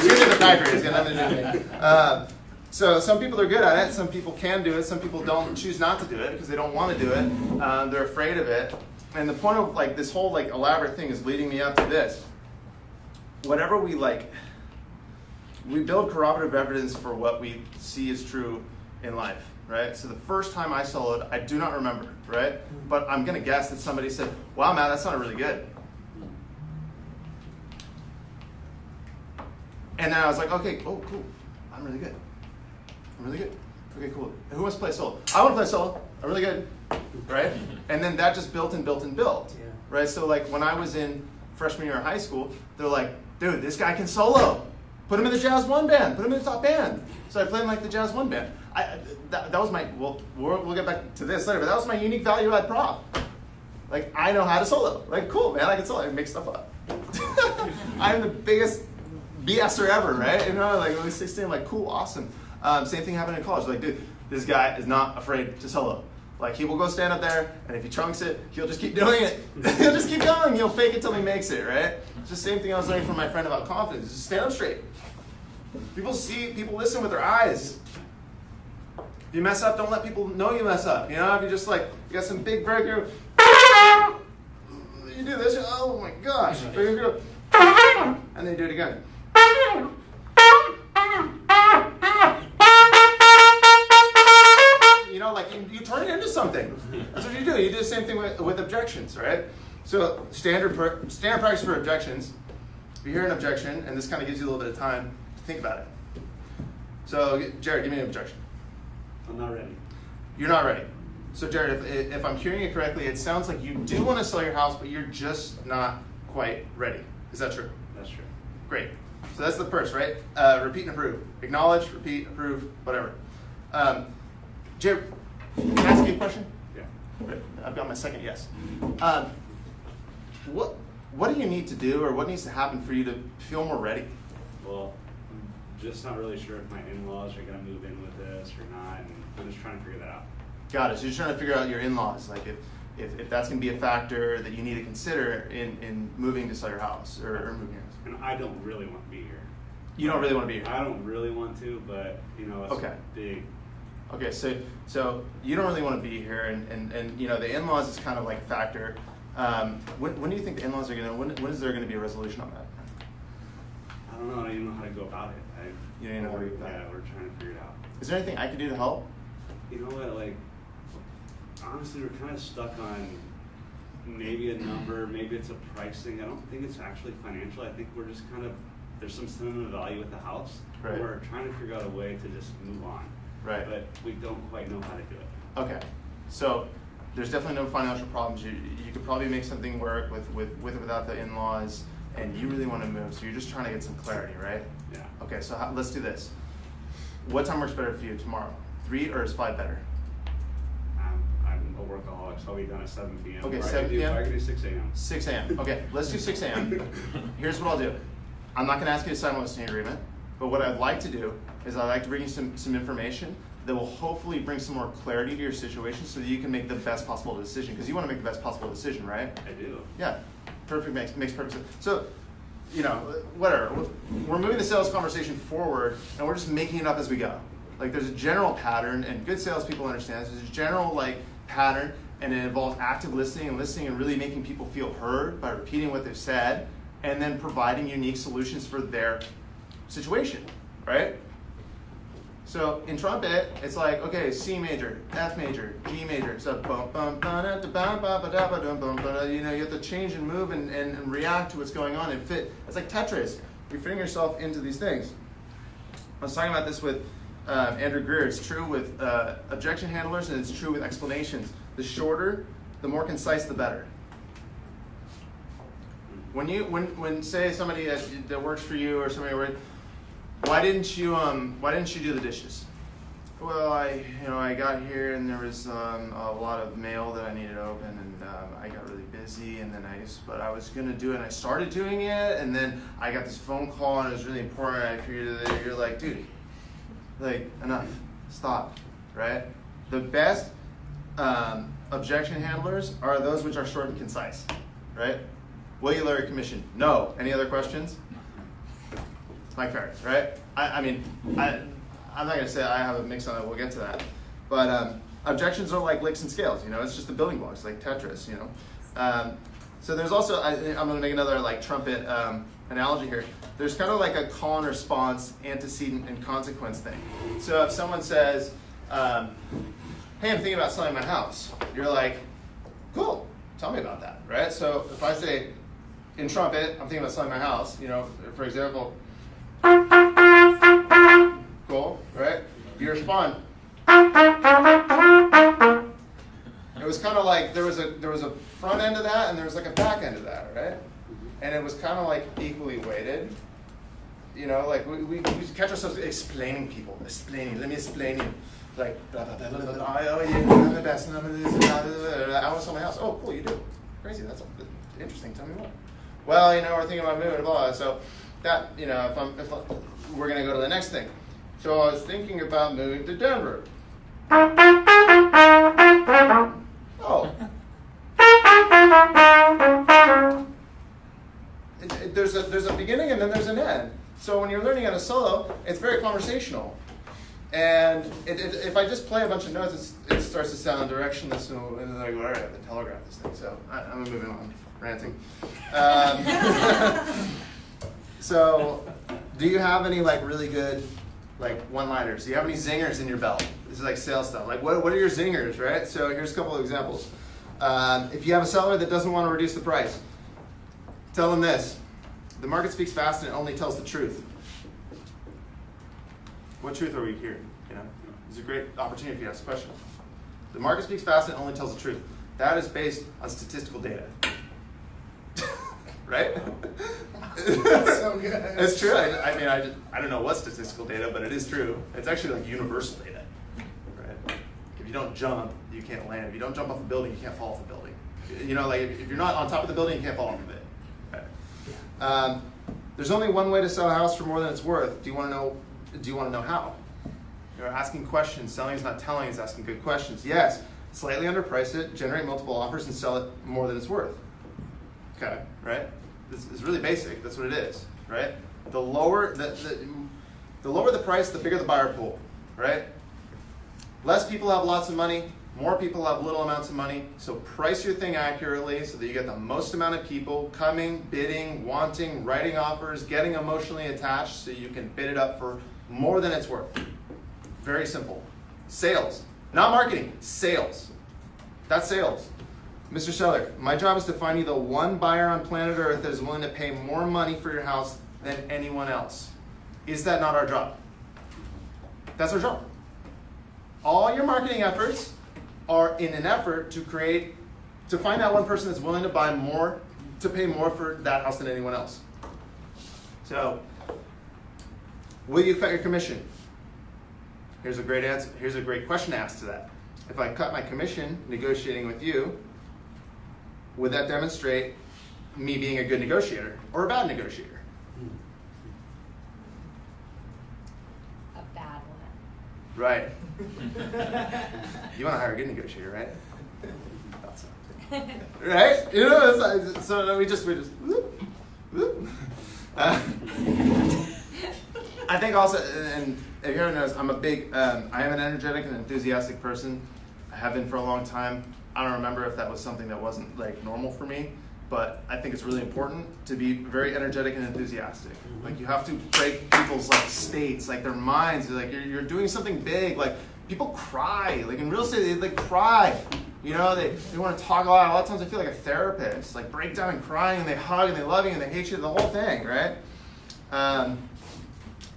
did the factory. It's got nothing to do with me. So some people are good at it. Some people can do it. Some people don't choose not to do it because they don't want to do it. They're afraid of it. And the point of like this whole like elaborate thing is leading me up to this. Whatever we like, we build corroborative evidence for what we see is true in life, right? So the first time I soloed, I do not remember, right? But I'm gonna guess that somebody said, "Wow, man, that sounded really good." And then I was like, "Okay, oh, cool, I'm really good. Okay, cool. And who wants to play solo? I want to play solo. I'm really good, right?" And then that just built and built and built, right? So like when I was in freshman year of high school, they're like, "Dude, this guy can solo. Put him in the Jazz 1 band. Put him in the top band." So I played in like the Jazz 1 band. That was my, we'll get back to this later, but that was my unique value add prop. Like, I know how to solo. Like, cool, man, I can solo. I can make stuff up. I'm the biggest BSer ever, right? Like when we 16, I'm like, cool, awesome. Same thing happened in college. Like, dude, this guy is not afraid to solo. Like, he will go stand up there, and if he chunks it, he'll just keep doing it. He'll just keep going. He'll fake it till he makes it, right? It's the same thing I was learning from my friend about confidence. Just stand up straight. People listen with their eyes. If you mess up, don't let people know you mess up. If you just like, you got some big breakthrough, you do this, oh my gosh. And then you do it again. Like you turn it into something. That's what you do. You do the same thing with objections, right? So standard practice for objections. If you hear an objection, and this kind of gives you a little bit of time to think about it. So Jared, give me an objection. I'm not ready. You're not ready. So Jared, if I'm hearing it correctly, it sounds like you do want to sell your house, but you're just not quite ready. Is that true? That's true. Great. So that's the first, right? Repeat and approve. Acknowledge, repeat, approve, whatever. Jared, can I ask you a question? Yeah. Great. I've got my second yes. What do you need to do, or what needs to happen for you to feel more ready? Well, I'm just not really sure if my in-laws are gonna move in with this or not, and I'm just trying to figure that out. Got it. So you're trying to figure out your in-laws, like if that's going to be a factor that you need to consider in moving to sell your house or moving your house. And I don't really want to be here. You don't really want to be here. I don't really want to, but it's Okay. big. Okay, so you don't really want to be here, and you know the in-laws is kind of like a factor. When do you think the in-laws are gonna? When is there going to be a resolution on that? I don't know. I don't even know how to go about it. You don't even know how to go about it. Yeah, we're trying to figure it out. Is there anything I can do to help? You know what? Like, honestly, we're kind of stuck on maybe a number, maybe it's a price thing. I don't think it's actually financial. I think we're just kind of, there's some sentimental value with the house. Right. We're trying to figure out a way to just move on. Right. But we don't quite know how to do it. Okay, so there's definitely no financial problems. You could probably make something work with or without the in-laws, and you really want to move, so you're just trying to get some clarity, right? Yeah. Okay, so let's do this. What time works better for you tomorrow? 3 or is 5 better? I'm a workaholic, so I'll be done at 7 p.m. Okay, Or 7 p.m.? I can do 6 a.m. 6 a.m. Okay, let's do 6 a.m. Here's what I'll do. I'm not going to ask you to sign a listing agreement, but what I'd like to do is I'd like to bring you some information that will hopefully bring some more clarity to your situation so that you can make the best possible decision, because you want to make the best possible decision, right? I do. Yeah, perfect, makes perfect sense. So, you know, whatever, we're moving the sales conversation forward, and we're just making it up as we go. Like, there's a general pattern, and good salespeople understand this. There's a general, pattern, and it involves active listening and really making people feel heard by repeating what they've said, and then providing unique solutions for their situation, right? So in trumpet, it's like, okay, C major, F major, G major. So you know, you have to change and move and react to what's going on and fit. It's like Tetris. You're fitting yourself into these things. I was talking about this with Andrew Greer. It's true with objection handlers, and it's true with explanations. The shorter, the more concise, the better. When say somebody that works for you or somebody, why didn't you do the dishes? Well, I got here and there was a lot of mail that I needed to open, and I got really busy, and then but I was gonna do it, and I started doing it, and then I got this phone call, and it was really important. And I figured that you're like, dude, enough, stop, right? The best objection handlers are those which are short and concise, right? Will you lower your commission? No. Any other questions? Mike Ferris, right? I'm not going to say I have a mix on it. We'll get to that. But objections are like licks and scales. You know, it's just the building blocks, like Tetris. You know. So there's also, I'm going to make another trumpet analogy here. There's kind of like a call and response, antecedent and consequence thing. So if someone says, "Hey, I'm thinking about selling my house," you're like, "Cool, tell me about that," right? So if I say in trumpet, "I'm thinking about selling my house," you know, for example. Cool, right? You respond. It was kind of like there was a front end of that and there was like a back end of that, right? And it was kind of like equally weighted. You know, like we catch ourselves explaining people, let me explain you. Like, blah, blah, blah, blah, blah, oh yeah, I'm the best, and I'm this, blah, blah, blah, blah. I want to sell my house. Oh, cool, you do. Crazy, that's interesting. Tell me more. Well, you know, we're thinking about moving, blah. So that, you know, if we're gonna go to the next thing. So I was thinking about moving to Denver. Oh. There's a beginning and then there's an end. So when you're learning on a solo, it's very conversational. And if I just play a bunch of notes, it starts to sound directionless, and then I go, all right, I have to telegraph this thing. So I'm moving on, ranting. So do you have any really good one-liners? Do you have any zingers in your belt? This is like sales stuff. What are your zingers, right? So here's a couple of examples. If you have a seller that doesn't want to reduce the price, tell them this: the market speaks fast and it only tells the truth. What truth are we hearing? You know, it's a great opportunity for you to ask a question. The market speaks fast and only tells the truth. That is based on statistical data. Right? That's so good. It's true. I don't know what statistical data, but it is true. It's actually like universal data. Right? If you don't jump, you can't land. If you don't jump off a building, you can't fall off a building. You know, like if you're not on top of the building, you can't fall off of it. Right? There's only one way to sell a house for more than it's worth. Do you want to know how? You're asking questions. Selling is not telling, it's asking good questions. Yes, slightly underprice it, generate multiple offers, and sell it more than it's worth. Okay, right? This is really basic. That's what it is, right? The lower the price, the bigger the buyer pool, right? Less people have lots of money, more people have little amounts of money. So price your thing accurately so that you get the most amount of people coming, bidding, wanting, writing offers, getting emotionally attached so you can bid it up for more than it's worth. Very simple. Sales, not marketing, sales. That's sales. Mr. Seller, my job is to find you the one buyer on planet Earth that is willing to pay more money for your house than anyone else. Is that not our job? That's our job. All your marketing efforts are in an effort to find that one person that's willing to buy more, to pay more for that house than anyone else. So, will you cut your commission? Here's a great answer. Here's a great question to ask to that. If I cut my commission negotiating with you, would that demonstrate me being a good negotiator or a bad negotiator? A bad one. Right. You want to hire a good negotiator, right? Thought so. Right? You know, it's like, so we just whoop, whoop. I think also, and if you ever notice, I am an energetic and enthusiastic person. I have been for a long time. I don't remember if that was something that wasn't like normal for me, but I think it's really important to be very energetic and enthusiastic. Like you have to break people's like states, like their minds. Like you're doing something big. Like people cry. Like in real estate, they like cry. You know, they want to talk a lot. A lot of times I feel like a therapist. Like break down and crying, and they hug and they love you and they hate you. The whole thing, right?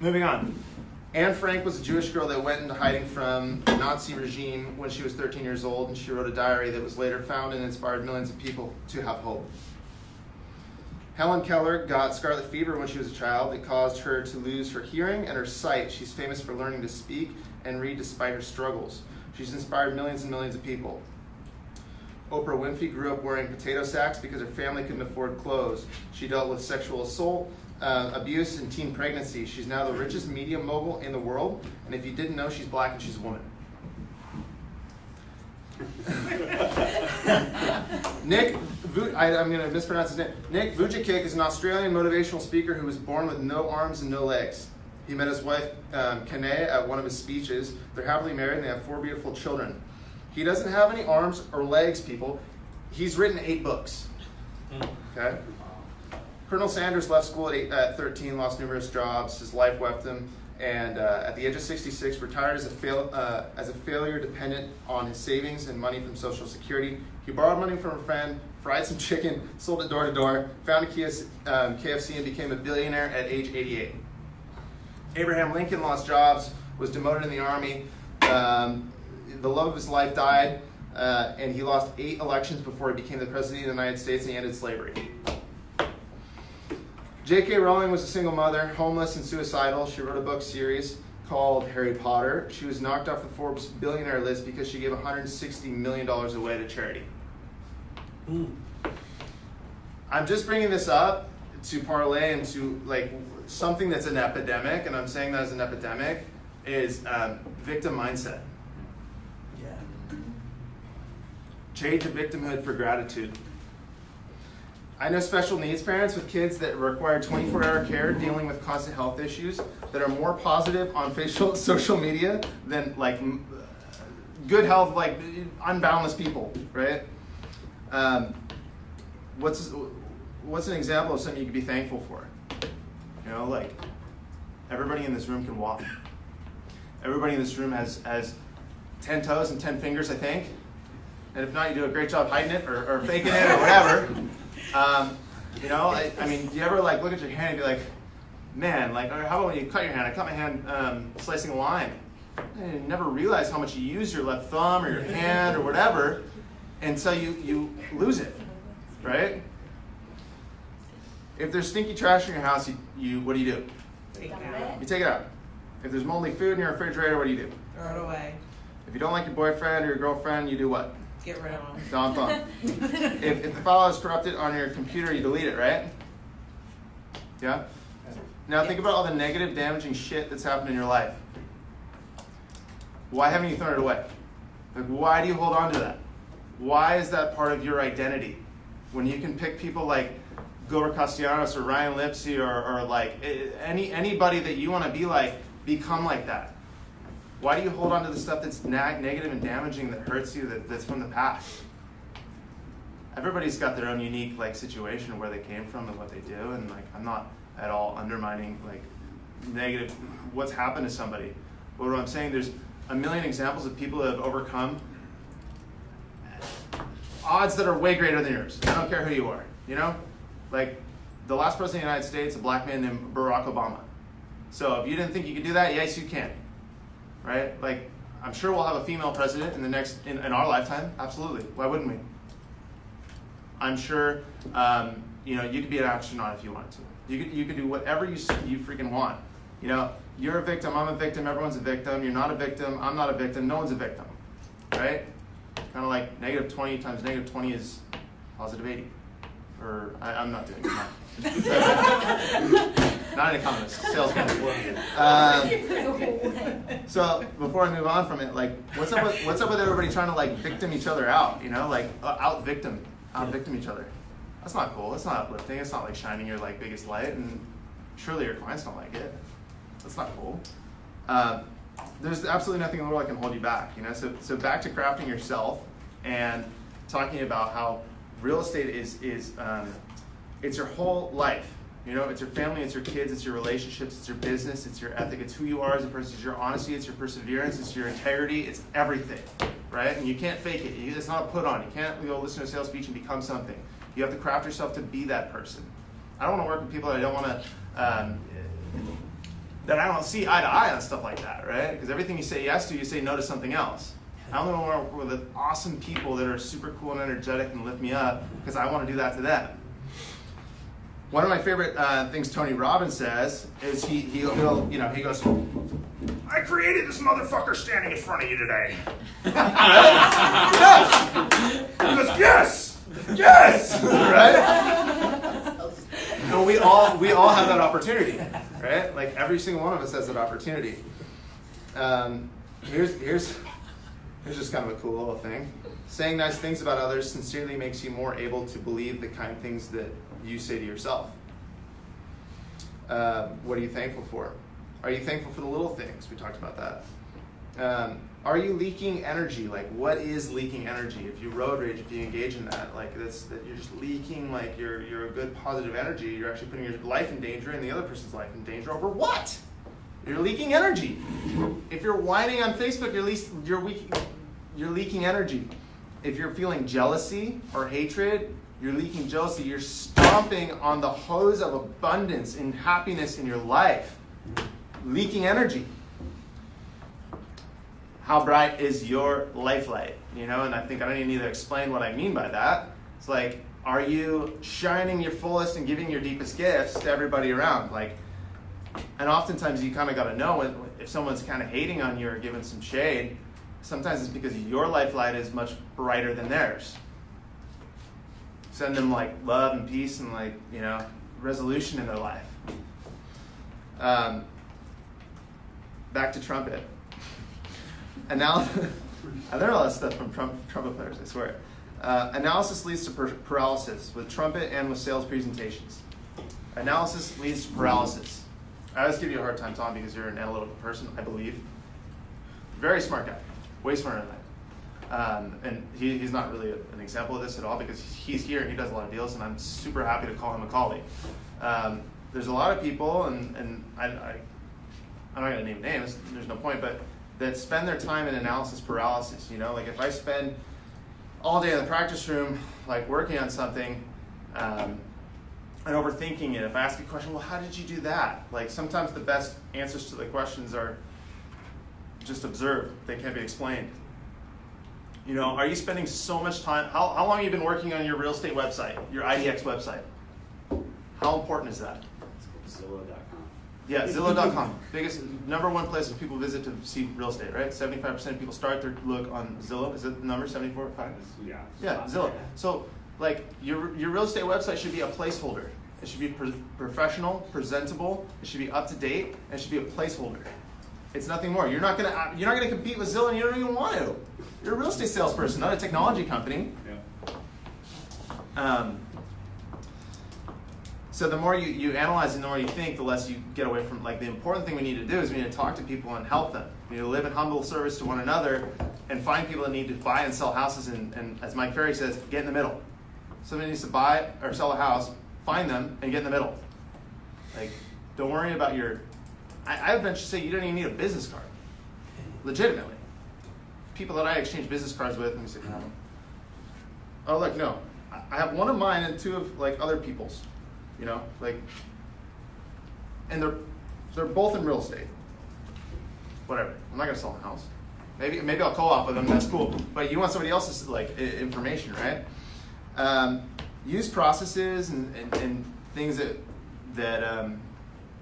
Moving on. Anne Frank was a Jewish girl that went into hiding from the Nazi regime when she was 13 years old, and she wrote a diary that was later found and inspired millions of people to have hope. Helen Keller got scarlet fever when she was a child. It caused her to lose her hearing and her sight. She's famous for learning to speak and read despite her struggles. She's inspired millions and millions of people. Oprah Winfrey grew up wearing potato sacks because her family couldn't afford clothes. She dealt with sexual assault, abuse, and teen pregnancy. She's now the richest media mogul in the world, and if you didn't know, she's black and she's a woman. I'm going to mispronounce his name. Nick Vujicic is an Australian motivational speaker who was born with no arms and no legs. He met his wife, Kane, at one of his speeches. They're happily married and they have 4 beautiful children. He doesn't have any arms or legs, people. He's written 8 books. Okay? Colonel Sanders left school at 13, lost numerous jobs. His life left him, and at the age of 66, retired as a failure dependent on his savings and money from Social Security. He borrowed money from a friend, fried some chicken, sold it door to door, found a KFC, and became a billionaire at age 88. Abraham Lincoln lost jobs, was demoted in the army. The love of his life died, and he lost 8 elections before he became the president of the United States, and he ended slavery. J.K. Rowling was a single mother, homeless and suicidal. She wrote a book series called Harry Potter. She was knocked off the Forbes billionaire list because she gave $160 million away to charity. I'm just bringing this up to parlay into like something that's an epidemic, and I'm saying that as an epidemic, is victim mindset. Yeah. Trade the victimhood for gratitude. I know special needs parents with kids that require 24-hour care dealing with constant health issues that are more positive on social media than like good health, like unboundless people, right? What's an example of something you could be thankful for? You know, like everybody in this room can walk. Everybody in this room has 10 toes and 10 fingers, I think. And if not, you do a great job hiding it or faking it or whatever. You know, I mean, do you ever like look at your hand and be like, man, like, or how about when you cut your hand? I cut my hand slicing a lime. I never realize how much you use your left thumb or your hand or whatever until you lose it, right? If there's stinky trash in your house, you what do? You take it out. If there's moldy food in your refrigerator, what do? Throw it away. If you don't like your boyfriend or your girlfriend, you do what? Get rid of them. Don't thumb. If the file is corrupted on your computer, you delete it, right? Yeah? Now think about all the negative, damaging shit that's happened in your life. Why haven't you thrown it away? Like, why do you hold on to that? Why is that part of your identity? When you can pick people like Gilbert Castellanos or Ryan Lipsey or like anybody that you want to be like, become like that. Why do you hold on to the stuff that's negative and damaging, that hurts you, that's from the past? Everybody's got their own unique like situation where they came from and what they do, and like I'm not at all undermining like negative what's happened to somebody. But what I'm saying, there's a million examples of people that have overcome odds that are way greater than yours. I don't care who you are, you know? Like the last president of the United States, a black man named Barack Obama. So if you didn't think you could do that, yes you can. Right? Like, I'm sure we'll have a female president in our lifetime. Absolutely. Why wouldn't we? I'm sure, you could be an astronaut if you wanted to. You could do whatever you freaking want. You know, you're a victim, I'm a victim, everyone's a victim. You're not a victim, I'm not a victim, no one's a victim. Right? Kind of like negative 20 times negative 20 is positive 80. Or, I'm not doing it. Not an economist, salesman. So before I move on from it, like, what's up with everybody trying to like victim each other out? You know, like out victim each other. That's not cool. It's not uplifting. It's not like shining your like biggest light, and surely your clients don't like it. That's not cool. There's absolutely nothing in the world that can hold you back. You know, so back to crafting yourself and talking about how real estate is it's your whole life. You know, it's your family, it's your kids, it's your relationships, it's your business, it's your ethic, it's who you are as a person, it's your honesty, it's your perseverance, it's your integrity, it's everything, right? And you can't fake it. It's not a put on. You can't go listen to a sales speech and become something. You have to craft yourself to be that person. I don't want to work with people that I don't want to, that I don't see eye to eye on stuff like that, right? Because everything you say yes to, you say no to something else. I only want to work with awesome people that are super cool and energetic and lift me up because I want to do that to them. One of my favorite things Tony Robbins says is he goes, I created this motherfucker standing in front of you today. He goes, yes, right? And we all have that opportunity, right? Like every single one of us has that opportunity. Here's just kind of a cool little thing. Saying nice things about others sincerely makes you more able to believe the kind of things that you say to yourself. What are you thankful for? Are you thankful for the little things? We talked about that. Are you leaking energy? Like, what is leaking energy? If you road rage, if you engage in that, like that you're just leaking, like you're a good positive energy. You're actually putting your life in danger and the other person's life in danger over what? You're leaking energy. If you're whining on Facebook, you're leaking energy. If you're feeling jealousy or hatred, you're leaking jealousy. You're stomping on the hose of abundance and happiness in your life. Leaking energy. How bright is your life light? You know, and I think I don't even need to explain what I mean by that. It's like, are you shining your fullest and giving your deepest gifts to everybody around? Like, and oftentimes you kind of got to know if someone's kind of hating on you or giving some shade. Sometimes it's because your life light is much brighter than theirs. Send them like love and peace and like, you know, resolution in their life. Back to trumpet. And now, I learned all that stuff from trumpet players, I swear. Analysis leads to paralysis with trumpet and with sales presentations. Analysis leads to paralysis. I always give you a hard time, Tom, because you're an analytical person, I believe. Very smart guy. Way smarter than I am. And he's not really an example of this at all because he's here and he does a lot of deals, and I'm super happy to call him a colleague. There's a lot of people, and I'm not going to name names, there's no point, but that spend their time in analysis paralysis. You know, like if I spend all day in the practice room, like working on something, and overthinking it. If I ask a question, well, how did you do that? Like sometimes the best answers to the questions are just observed. They can't be explained. You know, are you spending so much time? How long have you been working on your real estate website, your IDX website? How important is that? Zillow.com. Yeah, Zillow.com. Biggest, number one place where people visit to see real estate, right? 75% of people start their look on Zillow. Is it the number, 74, 5? Yeah. Yeah, Zillow. So, like, your real estate website should be a placeholder. It should be professional, presentable. It should be up to date. And it should be a placeholder. It's nothing more. You're not gonna compete with Zillow, and you don't even want to. You're a real estate salesperson, not a technology company. Yeah. So the more you analyze and the more you think, the less you get away from, like, the important thing we need to do is we need to talk to people and help them. We need to live in humble service to one another and find people that need to buy and sell houses and as Mike Ferry says, get in the middle. Somebody needs to buy or sell a house, find them and get in the middle. Like, don't worry about I would venture to say you don't even need a business card. Legitimately. People that I exchange business cards with, and we say, oh look, no. I have one of mine and two of, like, other people's. You know, like, and they're both in real estate. Whatever. I'm not gonna sell a house. Maybe I'll co-op with them. That's cool. But you want somebody else's, like, information, right? Use processes and things that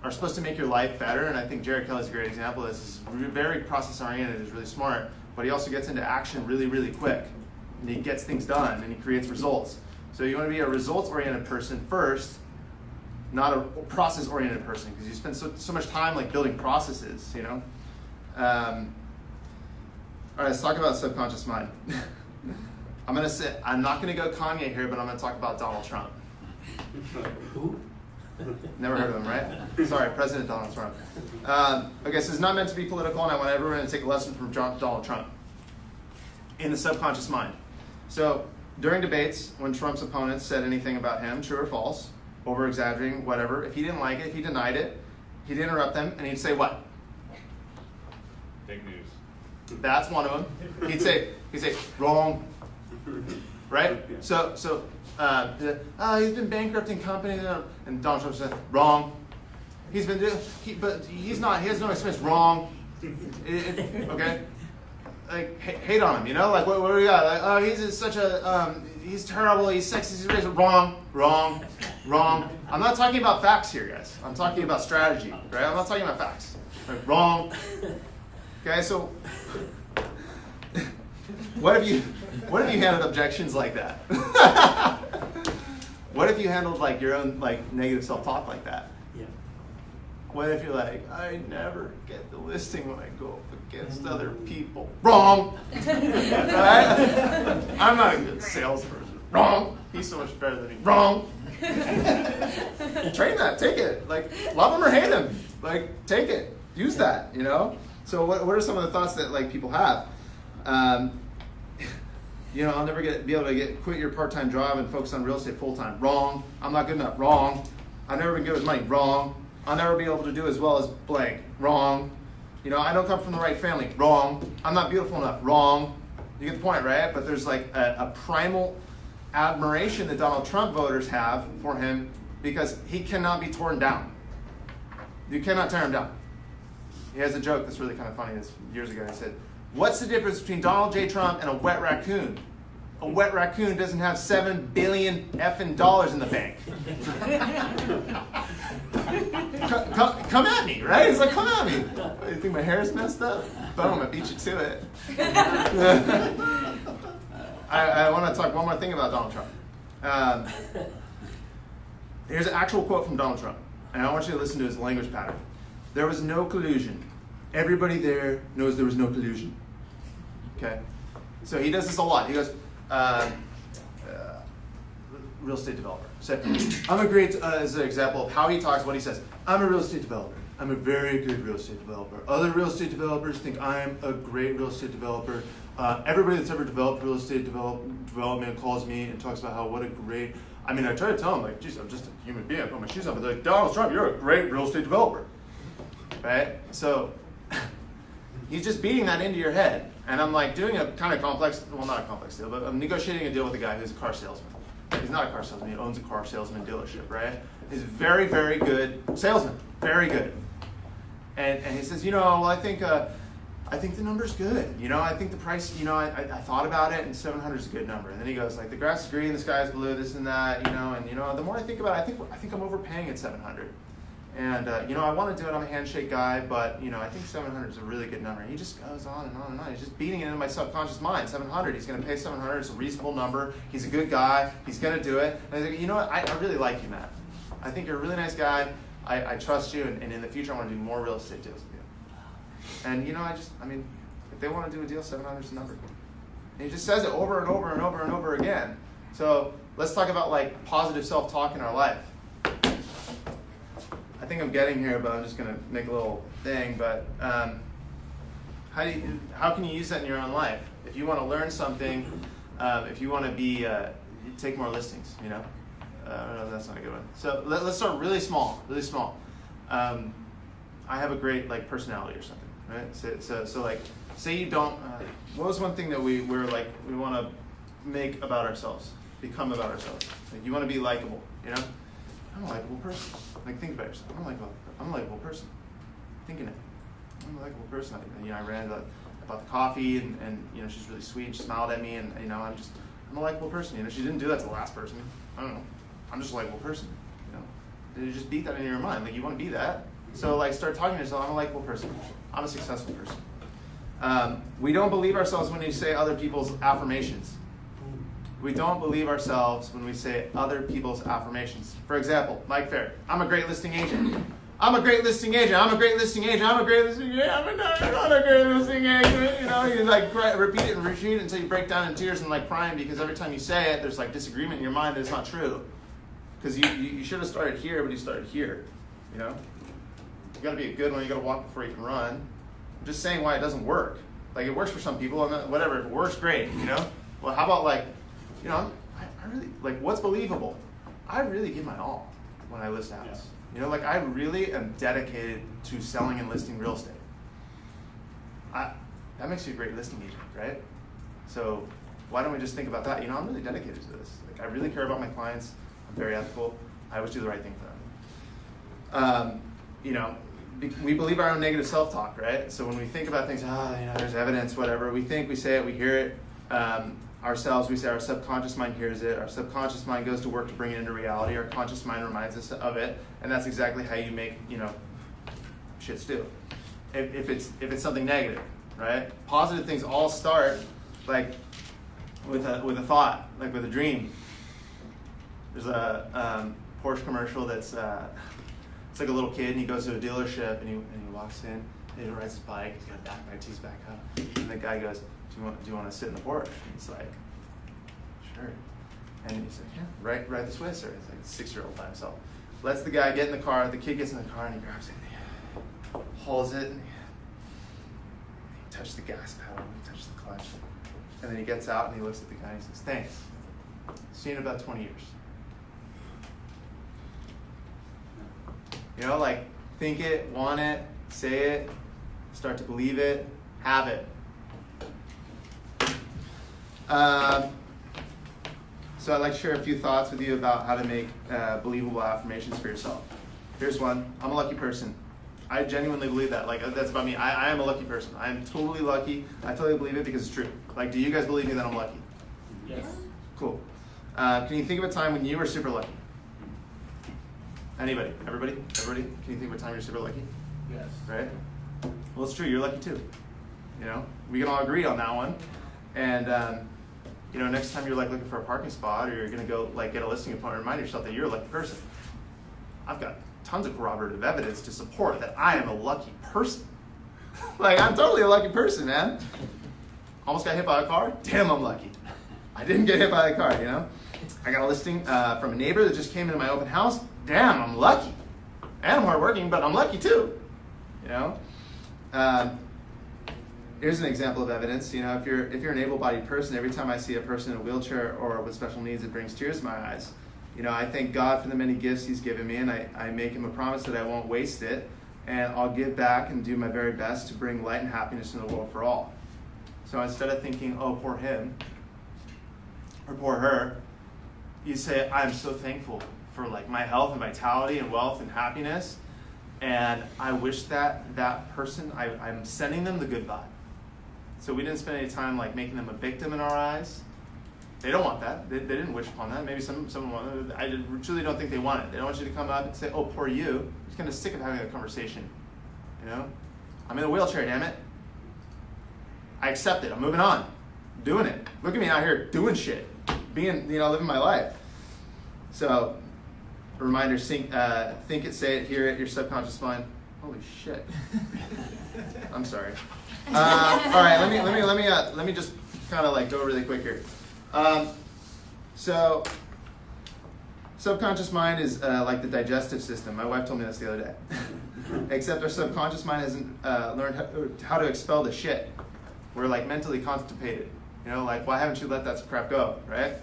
are supposed to make your life better. And I think Jared Kelly's a great example of this. He's very process oriented. He's really smart, but he also gets into action really, really quick. And he gets things done and he creates results. So you want to be a results oriented person first. Not a process-oriented person, because you spend so much time, like, building processes, you know. All right, let's talk about subconscious mind. I'm not gonna go Kanye here, but I'm gonna talk about Donald Trump. Who? Never heard of him, right? Sorry, President Donald Trump. Okay, so it's not meant to be political, and I want everyone to take a lesson from Donald Trump in the subconscious mind. So during debates, when Trump's opponents said anything about him, true or false, over-exaggerating, whatever. If he didn't like it, if he denied it, he'd interrupt them, and he'd say what? Fake news. That's one of them. He'd say, wrong, right? Yeah. So, he's been bankrupting companies, and Donald Trump said, wrong. He's been doing, but he's not. He has no experience. Wrong. Okay. Like, hate on him, you know? Like, what do we got? Like, oh, he's terrible. He's sexist. He's racist. Wrong. I'm not talking about facts here, guys. I'm talking about strategy, right? I'm not talking about facts. Like, wrong. Okay, so what if you handled objections like that? What if you handled, like, your own, like, negative self-talk like that? Yeah. What if you're like, I never get the listing when I go up against other people? Wrong. Right? I'm not a good salesperson. Wrong. He's so much better than me. Wrong. Train that. Take it. Like, love him or hate him. Like, take it. Use that, you know? So what are some of the thoughts that, like, people have? You know, I'll never be able to quit your part-time job and focus on real estate full-time. Wrong. I'm not good enough. Wrong. I've never been good with money. Wrong. I'll never be able to do as well as blank. Wrong. You know, I don't come from the right family. Wrong. I'm not beautiful enough. Wrong. You get the point, right? But there's, like, a primal admiration that Donald Trump voters have for him because he cannot be torn down. You cannot tear him down. He has a joke that's really kind of funny. It's years ago. He said, what's the difference between Donald J. Trump and a wet raccoon? A wet raccoon doesn't have $7 billion effing dollars in the bank. Come at me, right? It's like, come at me. You think my hair is messed up? Boom, I beat you to it. I want to talk one more thing about Donald Trump. Here's an actual quote from Donald Trump, and I want you to listen to his language pattern. There was no collusion. Everybody there knows there was no collusion. Okay? So he does this a lot. He goes, real estate developer. So I'm a great, as an example of how he talks, what he says. I'm a real estate developer. I'm a very good real estate developer. Other real estate developers think I'm a great real estate developer. Everybody that's ever developed real estate development calls me and talks about how what a great, I mean, I try to tell them, like, geez, I'm just a human being. I put my shoes on, but they're like, Donald Trump, you're a great real estate developer. Right? So he's just beating that into your head. And I'm like doing a kind of complex, well, not a complex deal, but I'm negotiating a deal with a guy who's a car salesman. he's not a car salesman, he owns a car salesman dealership, right? He's a very, very good salesman, very good. And he says, well, I think the number's good. I think the price, I thought about it, and 700 is a good number. And then he goes, like, the grass is green, the sky is blue, this and that, and the more I think about it, I think I'm overpaying at 700. And I want to do it. I'm a handshake guy, but I think 700 is a really good number. And he just goes on and on and on. He's just beating it into my subconscious mind. 700. He's going to pay 700. It's a reasonable number. He's a good guy. He's going to do it. And I was like, you know what? I really like you, Matt. I think you're a really nice guy. I trust you, and in the future, I want to do more real estate deals with you. And if they want to do a deal, 700 is the number. And he just says it over and over and over and over again. So let's talk about like positive self-talk in our life. I think I'm getting here, but I'm just going to make a little thing. But how can you use that in your own life? If you want to learn something, if you want to take more listings, no, that's not a good one. So let's start really small, really small. I have a great personality or something, right? So like, say you don't. What was one thing that we want to make about ourselves, become about ourselves? Like you want to be likable, I'm a likable person. Like, think about yourself. I'm a likable person. Thinking it. I'm a likable person. I ran I bought the coffee, and she's really sweet. She smiled at me, and I'm a likable person. She didn't do that to the last person. I don't know. I'm just a likable person. You just beat that into your mind. Like, you want to be that. So start talking to yourself. I'm a likable person. I'm a successful person. We don't believe ourselves when we say other people's affirmations. We don't believe ourselves when we say other people's affirmations. For example, Mike Fair, I'm a great listing agent. I'm a great listing agent. I'm a great listing agent. I'm a great listing agent. I'm not a great listing agent. You repeat it and repeat it until you break down in tears and crying because every time you say it, there's disagreement in your mind that it's not true. Because you should have started here, but you started here. You got to be a good one. You got to walk before you can run. I'm just saying why it doesn't work. It works for some people, and whatever. If it works, great. Well, how about I really what's believable? I really give my all when I list a house. Yeah. I really am dedicated to selling and listing real estate. That makes you a great listing agent, right? So why don't we just think about that? I'm really dedicated to this. I really care about my clients. I'm very ethical. I always do the right thing for them. We believe our own negative self-talk, right? So when we think about things, there's evidence, whatever. We think, we say it, we hear it. Ourselves, we say our subconscious mind hears it. Our subconscious mind goes to work to bring it into reality. Our conscious mind reminds us of it, and that's exactly how you make shit stew. If it's something negative, right? Positive things all start with a thought, with a dream. There's a Porsche commercial that's it's like a little kid, and he goes to a dealership, and he walks in, and he rides his bike. He's got a backpack, he's back up, and the guy goes, Do you want to sit in the Porsche? And he's like, sure. And he's like, yeah, right this way, sir. He's a 6-year-old by himself. Lets the guy get in the car. The kid gets in the car and he grabs it and he holds it and he touches the gas pedal and he touches the clutch. And then he gets out and he looks at the guy and he says, thanks. See you in about 20 years. Think it, want it, say it, start to believe it, have it. So I'd like to share a few thoughts with you about how to make believable affirmations for yourself. Here's one. I'm a lucky person. I genuinely believe that. That's about me. I am a lucky person. I am totally lucky. I totally believe it because it's true. Do you guys believe me that I'm lucky? Yes. Cool. Can you think of a time when you were super lucky? Anybody? Everybody? Can you think of a time you're super lucky? Yes. Right? Well, it's true. You're lucky too. We can all agree on that one. And next time you're looking for a parking spot, or you're gonna go get a listing appointment, remind yourself that you're a lucky person. I've got tons of corroborative evidence to support that I am a lucky person. I'm totally a lucky person, man. Almost got hit by a car. Damn, I'm lucky. I didn't get hit by a car. I got a listing from a neighbor that just came into my open house. Damn, I'm lucky. And I'm hardworking, but I'm lucky too. Here's an example of evidence. If you're an able-bodied person, every time I see a person in a wheelchair or with special needs, it brings tears to my eyes. I thank God for the many gifts He's given me, and I make Him a promise that I won't waste it, and I'll give back and do my very best to bring light and happiness in the world for all. So instead of thinking, oh, poor him or poor her, you say, I'm so thankful for like my health and vitality and wealth and happiness, and I wish that person, I'm sending them the good vibe. So we didn't spend any time like making them a victim in our eyes. They don't want that. They didn't wish upon that. Maybe someone wanted it. I truly don't think they want it. They don't want you to come up and say, oh, poor you. I'm just kind of sick of having a conversation. You know? I'm in a wheelchair, damn it. I accept it. I'm moving on. I'm doing it. Look at me out here doing shit. Being, living my life. So, a reminder, think it, say it, hear it, your subconscious mind. Holy shit. I'm sorry. All right, let me just kind of like go really quick here. So, subconscious mind is like the digestive system. My wife told me this the other day. Except our subconscious mind hasn't learned how to expel the shit. We're like mentally constipated. Like, why haven't you let that crap go, right?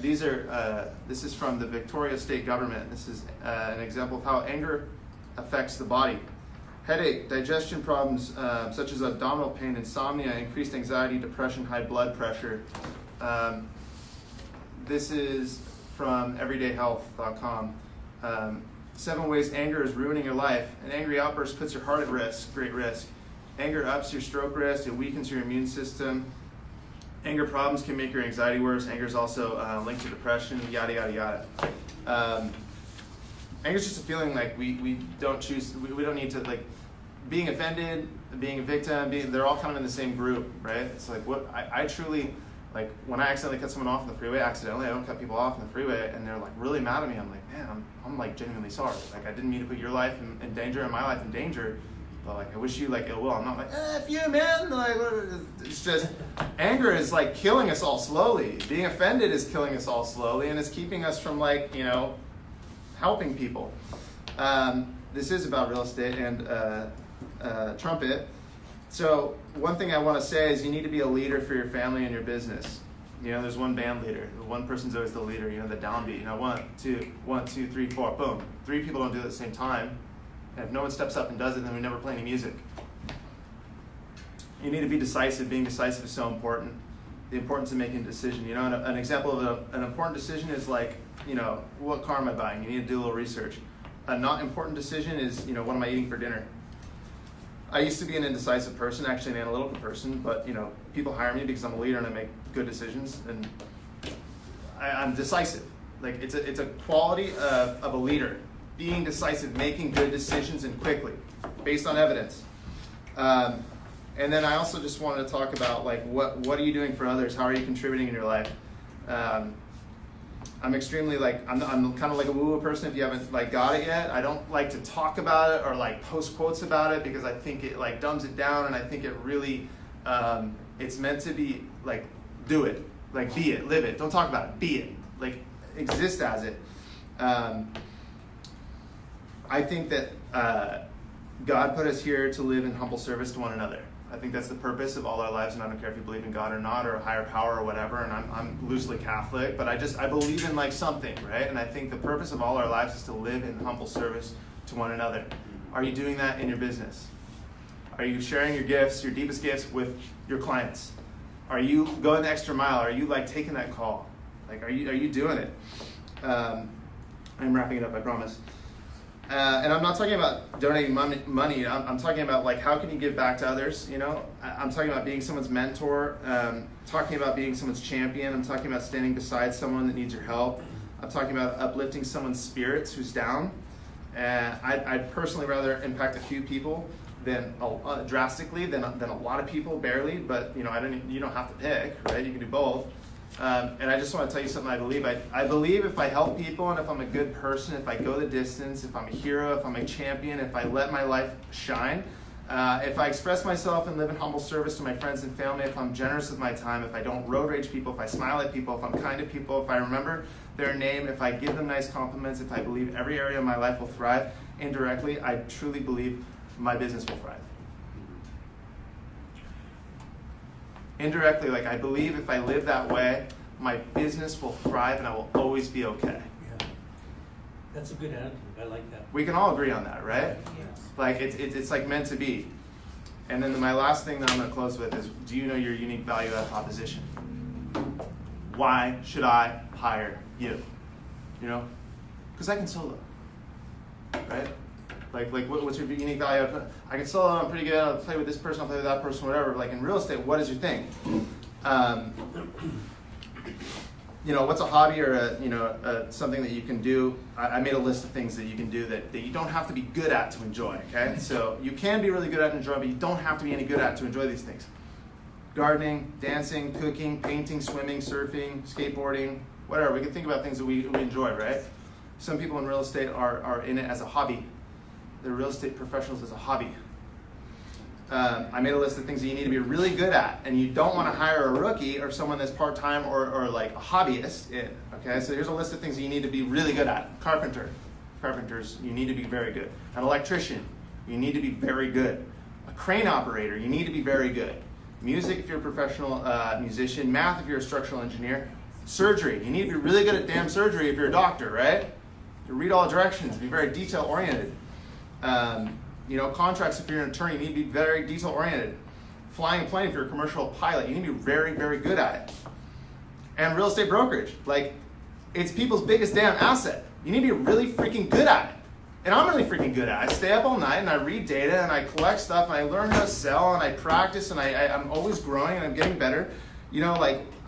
This is from the Victoria State Government. This is an example of how anger affects the body. Headache, digestion problems such as abdominal pain, insomnia, increased anxiety, depression, high blood pressure. This is from everydayhealth.com. 7 ways anger is ruining your life. An angry outburst puts your heart at risk, great risk. Anger ups your stroke risk, it weakens your immune system. Anger problems can make your anxiety worse. Anger is also linked to depression, yada, yada, yada. Anger is just a feeling like we don't choose, we don't need to, like, being offended, being a victim, they're all kind of in the same group, right? It's like, I truly, like, when I accidentally cut someone off on the freeway, I don't cut people off on the freeway, and they're like really mad at me. I'm like, man, I'm like genuinely sorry. Like, I didn't mean to put your life in danger and my life in danger, but like, I wish you like ill will. I'm not like, F you, man. Like, it's just, anger is like killing us all slowly. Being offended is killing us all slowly, and it's keeping us from like, helping people. This is about real estate and trumpet. So one thing I want to say is you need to be a leader for your family and your business. There's one band leader. One person's always the leader. The downbeat. 1, 2, 3, 4, boom. 3 people don't do it at the same time. And if no one steps up and does it, then we never play any music. You need to be decisive. Being decisive is so important. The importance of making a decision. An example of an important decision is like, what car am I buying? You need to do a little research. A not important decision is, what am I eating for dinner? I used to be an indecisive person, actually an analytical person, but people hire me because I'm a leader and I make good decisions, and I'm decisive. Like, it's a quality of a leader, being decisive, making good decisions and quickly, based on evidence. And then I also just wanted to talk about like what are you doing for others? How are you contributing in your life? I'm extremely I'm kind of like a woo-woo person if you haven't like got it yet. I don't like to talk about it or like post quotes about it because I think it like dumbs it down, and I think it really it's meant to be like do it, like be it, live it. Don't talk about it, be it, like exist as it. I think that God put us here to live in humble service to one another. I think that's the purpose of all our lives, and I don't care if you believe in God or not, or a higher power or whatever, and I'm loosely Catholic, but I believe in like something, right? And I think the purpose of all our lives is to live in humble service to one another. Are you doing that in your business? Are you sharing your gifts, your deepest gifts with your clients? Are you going the extra mile? Are you like taking that call? Like, are you doing it? I'm wrapping it up, I promise. And I'm not talking about donating money. I'm talking about like how can you give back to others. I'm talking about being someone's mentor. Talking about being someone's champion. I'm talking about standing beside someone that needs your help. I'm talking about uplifting someone's spirits who's down. I'd personally rather impact a few people than drastically than a lot of people, barely. But you don't have to pick, right? You can do both. And I just want to tell you something I believe. I believe if I help people and if I'm a good person, if I go the distance, if I'm a hero, if I'm a champion, if I let my life shine, if I express myself and live in humble service to my friends and family, if I'm generous with my time, if I don't road rage people, if I smile at people, if I'm kind to people, if I remember their name, if I give them nice compliments, if I believe every area of my life will thrive, indirectly, I truly believe my business will thrive. Indirectly, like I believe if I live that way, my business will thrive and I will always be okay. Yeah. That's a good attitude. I like that. We can all agree on that, right? Yes. Like it's like meant to be. And then my last thing that I'm going to close with is, do you know your unique value proposition? Why should I hire you? You know, because I can solo, right? Like what's your unique value? I can solo, I'm pretty good, I'll play with this person, I'll play with that person, whatever. Like in real estate, what is your thing? You know, what's a hobby or something that you can do? I made a list of things that you can do that you don't have to be good at to enjoy, okay? So you can be really good at and enjoy, but you don't have to be any good at to enjoy these things. Gardening, dancing, cooking, painting, swimming, surfing, skateboarding, whatever. We can think about things that we enjoy, right? Some people in real estate are in it as a hobby. They're real estate professionals as a hobby. I made a list of things that you need to be really good at, and you don't want to hire a rookie or someone that's part-time or like a hobbyist. Okay, so here's a list of things that you need to be really good at. Carpenters, you need to be very good. An electrician, you need to be very good. A crane operator, you need to be very good. Music if you're a professional musician. Math if you're a structural engineer. Surgery, you need to be really good at damn surgery if you're a doctor, right? You read all directions, be very detail-oriented. Contracts if you're an attorney, you need to be very detail-oriented. Flying a plane if you're a commercial pilot, you need to be very, very good at it. And real estate brokerage, like, it's people's biggest damn asset. You need to be really freaking good at it. And I'm really freaking good at it. I stay up all night and I read data and I collect stuff and I learn how to sell and I practice and I'm always growing and I'm getting better.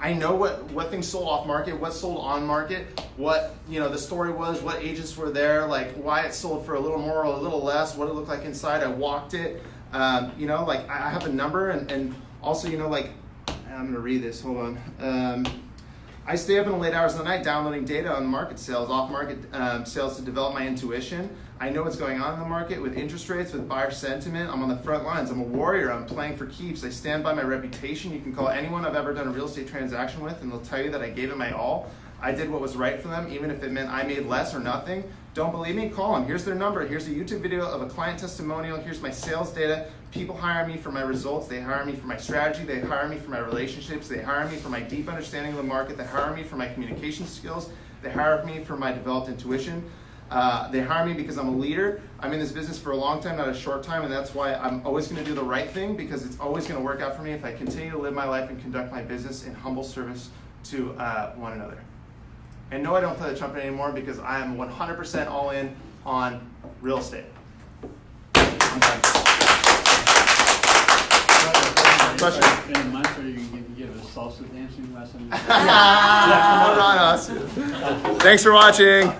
I know what things sold off market, what sold on market, what the story was, what agents were there, like why it sold for a little more or a little less, what it looked like inside. I walked it, I have a number and also I'm gonna read this. Hold on. I stay up in the late hours of the night downloading data on market sales, off market sales to develop my intuition. I know what's going on in the market with interest rates, with buyer sentiment. I'm on the front lines. I'm a warrior. I'm playing for keeps. I stand by my reputation. You can call anyone I've ever done a real estate transaction with and they'll tell you that I gave it my all. I did what was right for them, even if it meant I made less or nothing. Don't believe me? Call them. Here's their number. Here's a YouTube video of a client testimonial. Here's my sales data. People hire me for my results. They hire me for my strategy. They hire me for my relationships. They hire me for my deep understanding of the market. They hire me for my communication skills. They hire me for my developed intuition. They hire me because I'm a leader. I'm in this business for a long time, not a short time, and that's why I'm always going to do the right thing, because it's always going to work out for me if I continue to live my life and conduct my business in humble service to one another. And no, I don't play the trumpet anymore because I am 100% all in on real estate. I'm done. Question? In a month, are you going to give a salsa dancing lesson? Thanks for watching.